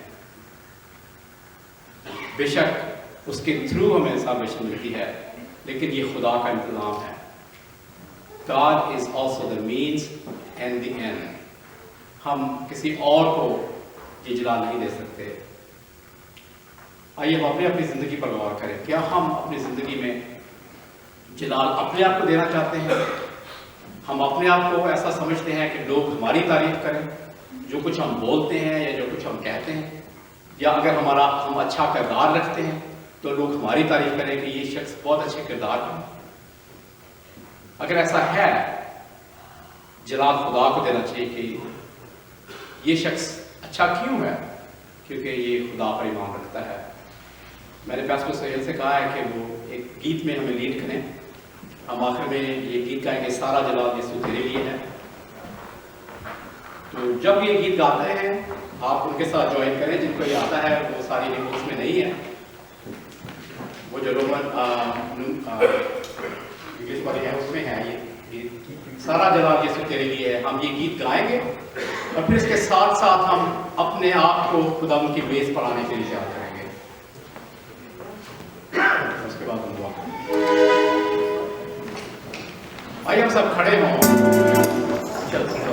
بے شک اس کے تھرو ہمیں salvation ملتی ہے، لیکن یہ خدا کا انتظام ہے. God is also the means and the end. ہم کسی اور کو یہ جلال نہیں دے سکتے. آئیے ہم اپنی زندگی پر غور کریں. کیا ہم اپنی زندگی میں جلال اپنے آپ کو دینا چاہتے ہیں؟ ہم اپنے آپ کو ایسا سمجھتے ہیں کہ لوگ ہماری تعریف کریں، جو کچھ ہم بولتے ہیں یا جو کچھ ہم کہتے ہیں، یا اگر ہم اچھا کردار رکھتے ہیں تو لوگ ہماری تعریف کریں کہ یہ شخص بہت اچھے کردار کا ہے؟ اگر ایسا ہے، جلال خدا کو دینا چاہیے کہ یہ شخص اچھا کیوں ہے؟ کیونکہ یہ خدا پر ایمان رکھتا ہے. میں نے پیاسکو سہیل سے کہا ہے کہ وہ ایک گیت میں ہمیں لیڈ کریں. ہم آخر میں یہ گیت گائیں گے، سارا جلال یسوع تیرے لیے ہے. تو جب یہ گیت گاتے ہیں آپ ان کے ساتھ جوائن کریں. جن کو یہ آتا ہے وہ ساری ہم اس میں نہیں ہے، وہ جو رومن انگلش والی ہے اس میں ہے. یہ سارا جلال یسوع تیرے لیے ہے. ہم یہ گیت گائیں گے اور پھر اس کے ساتھ ساتھ ہم اپنے آپ کو خدا ان کی بیس پر آنے کے لیے یاد کریں گے. اس کے بعد ہم دعا کریں. آئیے ہم سب کھڑے ہوں. چلتے ہیں.